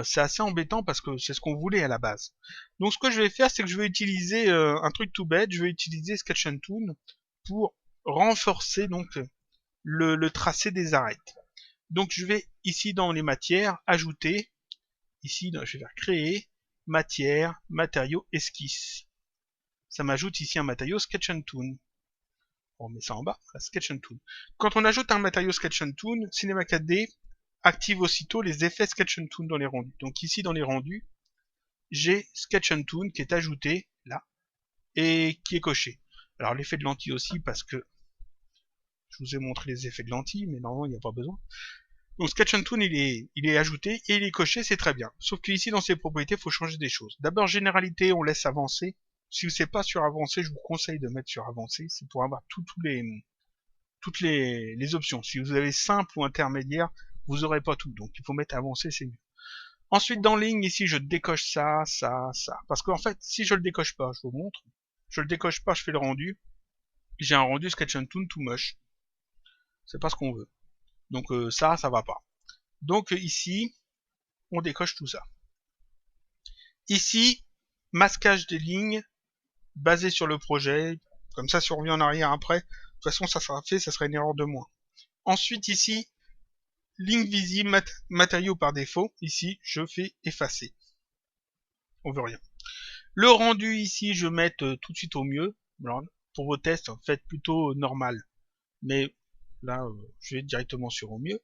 C'est assez embêtant parce que c'est ce qu'on voulait à la base. Donc ce que je vais faire, c'est que je vais utiliser un truc tout bête, je vais utiliser Sketch and Toon pour renforcer donc le tracé des arêtes. Donc je vais ici dans les matières ajouter, ici je vais faire créer, matière, matériaux, esquisse. Ça m'ajoute ici un matériau Sketch and Toon. On met ça en bas, Sketch and Toon. Quand on ajoute un matériau Sketch and Toon, Cinema 4D active aussitôt les effets Sketch and Toon dans les rendus. Donc ici dans les rendus, j'ai Sketch and Toon qui est ajouté là et qui est coché. Alors l'effet de lentille aussi parce que je vous ai montré les effets de lentille, mais normalement il n'y a pas besoin. Donc Sketch and Toon il est ajouté et il est coché, c'est très bien. Sauf que ici dans ses propriétés, il faut changer des choses. D'abord généralité, on laisse avancer. Si vous ne savez pas sur avancé, je vous conseille de mettre sur avancé, c'est pour avoir toutes les options. Si vous avez simple ou intermédiaire, vous n'aurez pas tout. Donc il faut mettre avancé, c'est mieux. Ensuite dans ligne, ici je décoche ça, ça, ça. Parce qu'en fait, si je le décoche pas, je vous montre. Je le décoche pas, je fais le rendu. J'ai un rendu Sketch and Toon tout moche. C'est pas ce qu'on veut. Donc ça va pas. Donc ici, on décoche tout ça. Ici, masquage des lignes basé sur le projet. Comme ça, si on revient en arrière après, de toute façon, ça sera fait, ça sera une erreur de moins. Ensuite, ici, ligne visible, matériaux par défaut. Ici, je fais effacer. On veut rien. Le rendu ici, je vais mettre tout de suite au mieux. Alors, pour vos tests, faites plutôt normal. Mais là, je vais directement sur au mieux.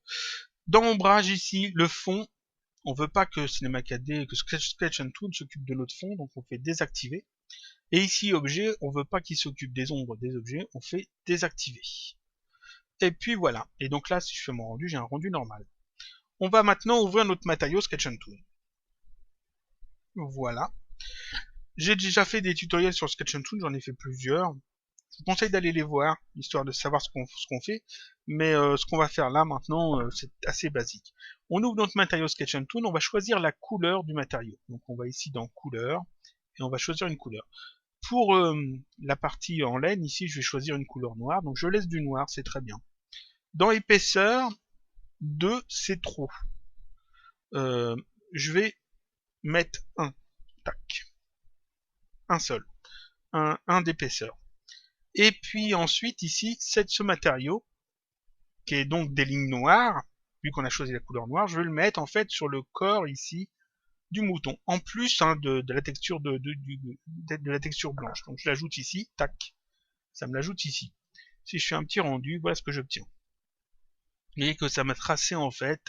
Dans ombrage ici, le fond, on veut pas que Cinema 4D, que Sketch and Toon s'occupe de notre fond, donc on fait désactiver. Et ici, objet, on veut pas qu'il s'occupe des ombres des objets, on fait désactiver. Et puis voilà. Et donc là, si je fais mon rendu, j'ai un rendu normal. On va maintenant ouvrir notre matériau Sketch and Toon. Voilà. J'ai déjà fait des tutoriels sur Sketch and Toon, j'en ai fait plusieurs. Je vous conseille d'aller les voir, histoire de savoir ce qu'on fait. Mais ce qu'on va faire là maintenant, c'est assez basique. On ouvre notre matériau Sketch and Toon, on va choisir la couleur du matériau. Donc on va ici dans couleur, et on va choisir une couleur. Pour la partie en laine, ici je vais choisir une couleur noire, donc je laisse du noir, c'est très bien. Dans épaisseur, 2 c'est trop. Je vais mettre 1, tac, un seul, un d'épaisseur. Et puis ensuite ici, ce matériau, qui est donc des lignes noires, vu qu'on a choisi la couleur noire, je vais le mettre en fait sur le corps ici du mouton, en plus de la texture de la texture blanche. Donc je l'ajoute ici, tac, ça me l'ajoute ici. Si je fais un petit rendu, voilà ce que j'obtiens. Vous voyez que ça m'a tracé en fait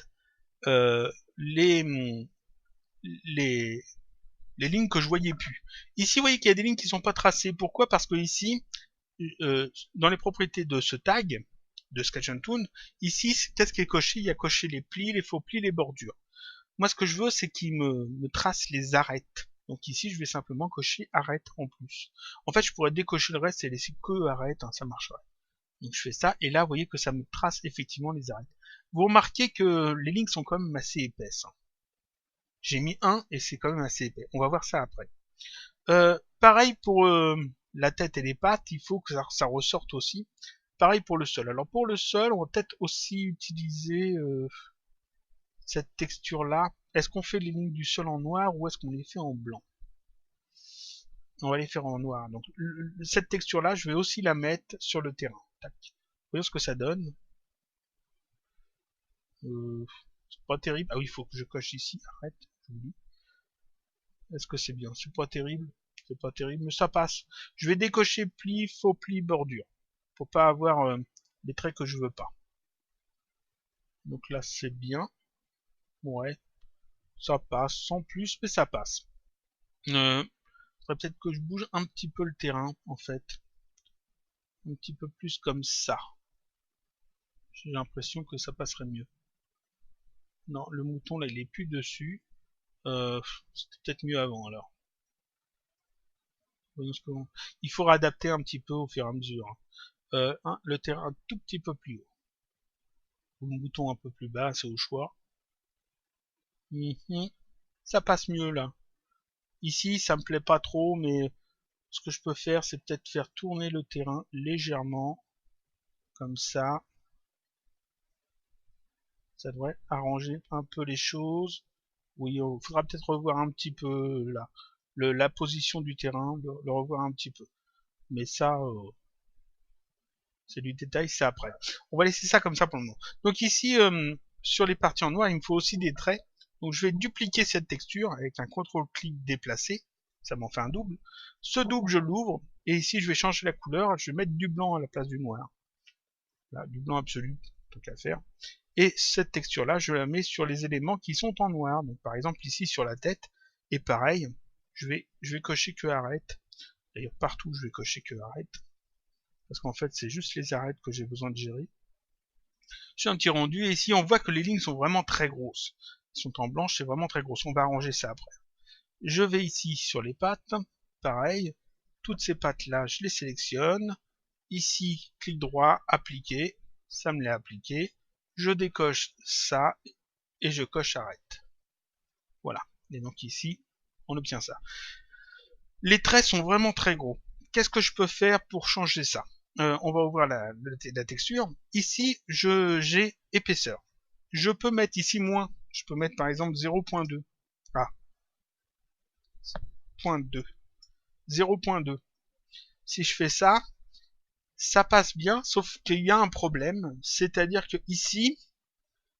les lignes que je voyais plus. Ici, vous voyez qu'il y a des lignes qui sont pas tracées. Pourquoi? Parce que ici, dans les propriétés de ce tag, de Sketch and Toon, ici, qu'est-ce qui est coché? Il y a coché les plis, les faux plis, les bordures. Moi, ce que je veux, c'est qu'il me trace les arêtes. Donc ici, je vais simplement cocher arête en plus. En fait, je pourrais décocher le reste et laisser que arête, hein, ça marcherait. Donc je fais ça, et là, vous voyez que ça me trace effectivement les arêtes. Vous remarquez que les lignes sont quand même assez épaisses. J'ai mis 1 et c'est quand même assez épais. On va voir ça après. Pareil pour la tête et les pattes, il faut que ça ressorte aussi. Pareil pour le sol. Alors pour le sol, on va peut-être aussi utiliser cette texture-là. Est-ce qu'on fait les lignes du sol en noir ou est-ce qu'on les fait en blanc? On va les faire en noir. Donc cette texture-là, je vais aussi la mettre sur le terrain. Tac. Voyons ce que ça donne. C'est pas terrible. Ah oui, il faut que je coche ici. Arrête. Est-ce que c'est bien? C'est pas terrible. C'est pas terrible, mais ça passe. Je vais décocher pli, faux pli, bordure. Pour pas avoir les traits que je veux pas. Donc là, c'est bien. Ouais. Ça passe, sans plus, mais ça passe. Faudrait peut-être que je bouge un petit peu le terrain, en fait. Un petit peu plus comme ça. J'ai l'impression que ça passerait mieux. Non, le mouton, là, il est plus dessus. C'était peut-être mieux avant, alors. Il faut réadapter un petit peu au fur et à mesure. Le terrain un tout petit peu plus haut. Le mouton un peu plus bas, c'est au choix. Ça passe mieux là. Ici, ça me plaît pas trop, mais ce que je peux faire, c'est peut-être faire tourner le terrain légèrement, comme ça. Ça devrait arranger un peu les choses. Oui, il faudra peut-être revoir un petit peu là, la position du terrain, le revoir un petit peu. Mais ça, c'est du détail, c'est après. On va laisser ça comme ça pour le moment. Donc ici, sur les parties en noir, il me faut aussi des traits. Donc je vais dupliquer cette texture avec un CTRL-clic déplacé. Ça m'en fait un double. Ce double, je l'ouvre. Et ici, je vais changer la couleur. Je vais mettre du blanc à la place du noir. Là, du blanc absolu, tant qu'à faire. Et cette texture-là, je la mets sur les éléments qui sont en noir. Donc par exemple ici sur la tête. Et pareil, je vais cocher que arrête. D'ailleurs partout, je vais cocher que arrête. Parce qu'en fait, c'est juste les arêtes que j'ai besoin de gérer. J'ai un petit rendu, et ici, on voit que les lignes sont vraiment très grosses. Elles sont en blanche, c'est vraiment très gros. On va arranger ça après. Je vais ici sur les pattes. Pareil. Toutes ces pattes-là, je les sélectionne. Ici, clic droit, appliquer. Ça me l'a appliqué. Je décoche ça, et je coche arrête. Voilà. Et donc ici, on obtient ça. Les traits sont vraiment très gros. Qu'est-ce que je peux faire pour changer ça? On va ouvrir la texture. Ici, j'ai épaisseur. Je peux mettre ici moins. Je peux mettre par exemple 0.2. Ah, 0.2. 0.2. Si je fais ça, ça passe bien, sauf qu'il y a un problème. C'est-à-dire que ici,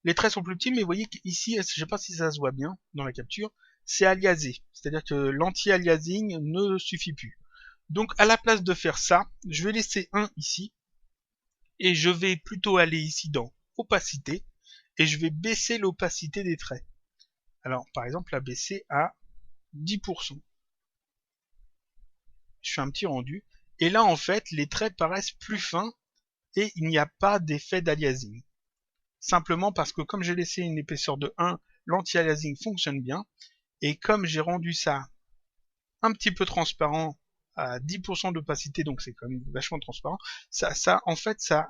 les traits sont plus petits, mais vous voyez qu'ici, je ne sais pas si ça se voit bien dans la capture, c'est aliasé. C'est-à-dire que l'anti-aliasing ne suffit plus. Donc à la place de faire ça, je vais laisser 1 ici, et je vais plutôt aller ici dans opacité, et je vais baisser l'opacité des traits. Alors par exemple la baisser à 10%. Je fais un petit rendu, et là en fait les traits paraissent plus fins, et il n'y a pas d'effet d'aliasing. Simplement parce que comme j'ai laissé une épaisseur de 1, l'anti-aliasing fonctionne bien, et comme j'ai rendu ça un petit peu transparent à 10% d'opacité, donc c'est quand même vachement transparent, en fait, ça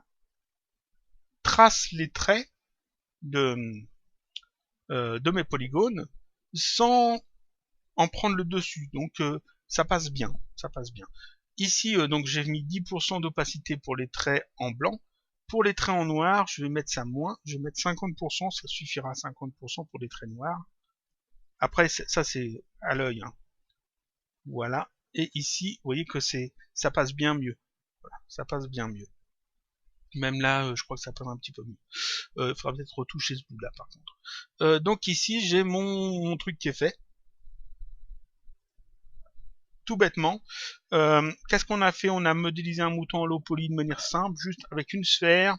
trace les traits de mes polygones sans en prendre le dessus. Donc ça passe bien, ça passe bien. Ici, donc j'ai mis 10% d'opacité pour les traits en blanc. Pour les traits en noir, je vais mettre ça moins. Je vais mettre 50%, ça suffira à 50% pour les traits noirs. Après, ça c'est à l'œil. Hein. Voilà. Et ici, vous voyez que ça passe bien mieux. Voilà, ça passe bien mieux. Même là, je crois que ça passe un petit peu mieux. Faudra peut-être retoucher ce bout là par contre. Donc ici, j'ai mon truc qui est fait. Tout bêtement. Qu'est-ce qu'on a fait? On a modélisé un mouton en low poly de manière simple, juste avec une sphère,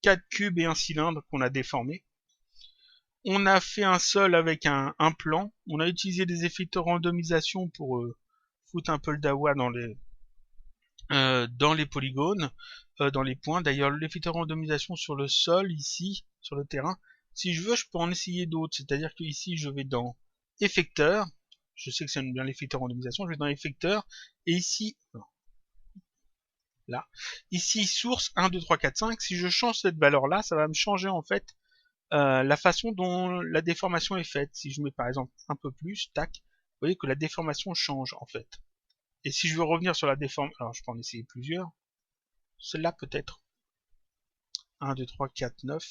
4 cubes et un cylindre qu'on a déformé. On a fait un sol avec un plan. On a utilisé des effets de randomisation pour foutre un peu le dawa dans les polygones, dans les points. D'ailleurs, l'effet de randomisation sur le sol, ici, sur le terrain, si je veux, je peux en essayer d'autres. C'est-à-dire que ici, je vais dans effecteur. Je sais que c'est bien l'effecteur randomisation. Je vais dans effecteur. Et ici, là, ici, source 1, 2, 3, 4, 5. Si je change cette valeur-là, ça va me changer en fait la façon dont la déformation est faite. Si je mets par exemple un peu plus, tac, vous voyez que la déformation change en fait. Et si je veux revenir sur la déformation, alors je peux en essayer plusieurs. Celle-là peut-être. 1, 2, 3, 4, 9.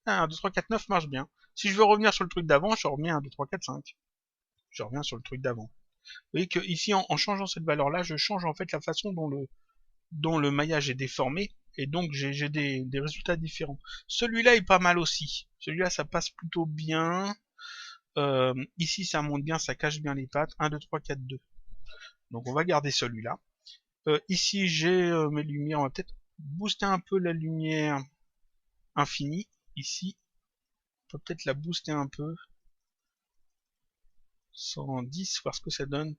Ah, 1, 2, 3, 4, 9 marche bien. Si je veux revenir sur le truc d'avant, je remets 1, 2, 3, 4, 5. Je reviens sur le truc d'avant. Vous voyez que ici, en changeant cette valeur-là, je change en fait la façon dont le maillage est déformé. Et donc j'ai des résultats différents. Celui-là est pas mal aussi. Celui-là, ça passe plutôt bien. Ici, ça monte bien, ça cache bien les pattes. 1, 2, 3, 4, 2. Donc on va garder celui-là. Ici, j'ai mes lumières. On va peut-être booster un peu la lumière infinie. Ici, on peut peut-être la booster un peu. 110, voir ce que ça donne.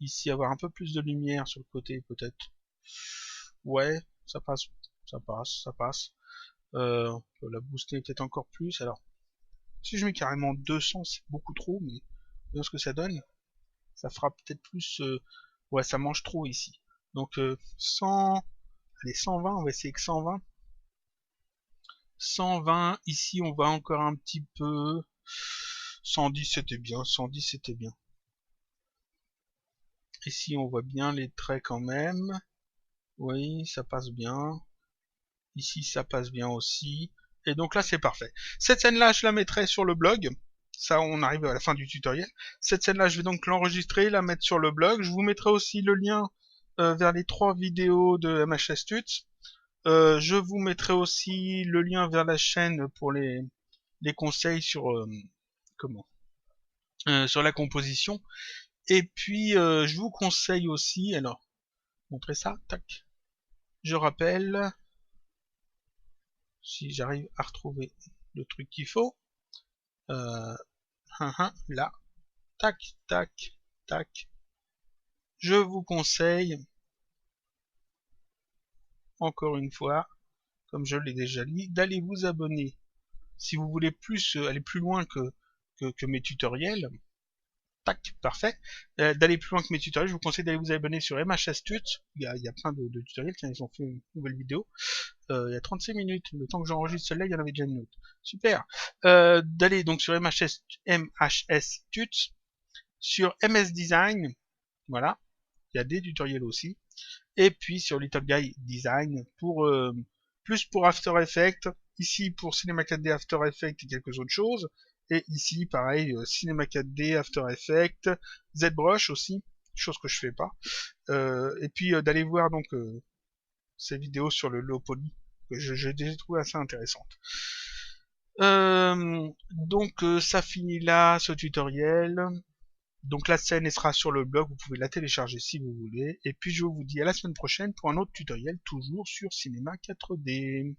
Ici, avoir un peu plus de lumière sur le côté, peut-être. Ouais, ça passe, ça passe, ça passe. On peut la booster peut-être encore plus. Alors, si je mets carrément 200, c'est beaucoup trop, mais voyons ce que ça donne. Ça fera peut-être plus... ouais, ça mange trop ici. Donc 100... Allez, 120, on va essayer que 120. 120, ici on va encore un petit peu... 110 c'était bien, 110 c'était bien. Ici on voit bien les traits quand même. Oui, ça passe bien. Ici ça passe bien aussi. Et donc là c'est parfait. Cette scène là je la mettrai sur le blog. Ça on arrive à la fin du tutoriel. Cette scène là je vais donc l'enregistrer, la mettre sur le blog. Je vous mettrai aussi le lien vers les 3 vidéos de MHS Tuts. Je vous mettrai aussi le lien vers la chaîne pour les conseils sur comment sur la composition. Et puis je vous conseille aussi, alors montrer ça, tac. Je rappelle, si j'arrive à retrouver le truc qu'il faut, là, tac, tac, tac. Je vous conseille, encore une fois, comme je l'ai déjà dit, d'aller vous abonner. Si vous voulez plus aller plus loin que mes tutoriels, tac, parfait. D'aller plus loin que mes tutoriels, je vous conseille d'aller vous abonner sur MHS Tuts. Il y a plein de tutoriels, tiens, ils ont fait une nouvelle vidéo. Il y a 36 minutes, le temps que j'enregistre celle-là, il y en avait déjà une autre. Super. D'aller donc sur MHS Tuts, sur MS Design, voilà, il y a des tutoriels aussi. Et puis sur Little Guy Design pour plus pour After Effects, ici pour Cinema 4D After Effects et quelques autres choses. Et ici, pareil, Cinema 4D, After Effects, ZBrush aussi, chose que je fais pas. Et puis d'aller voir donc ces vidéos sur le low poly que j'ai déjà trouvé assez intéressantes. Donc ça finit là ce tutoriel. Donc la scène elle sera sur le blog, vous pouvez la télécharger si vous voulez. Et puis je vous dis à la semaine prochaine pour un autre tutoriel, toujours sur Cinema 4D.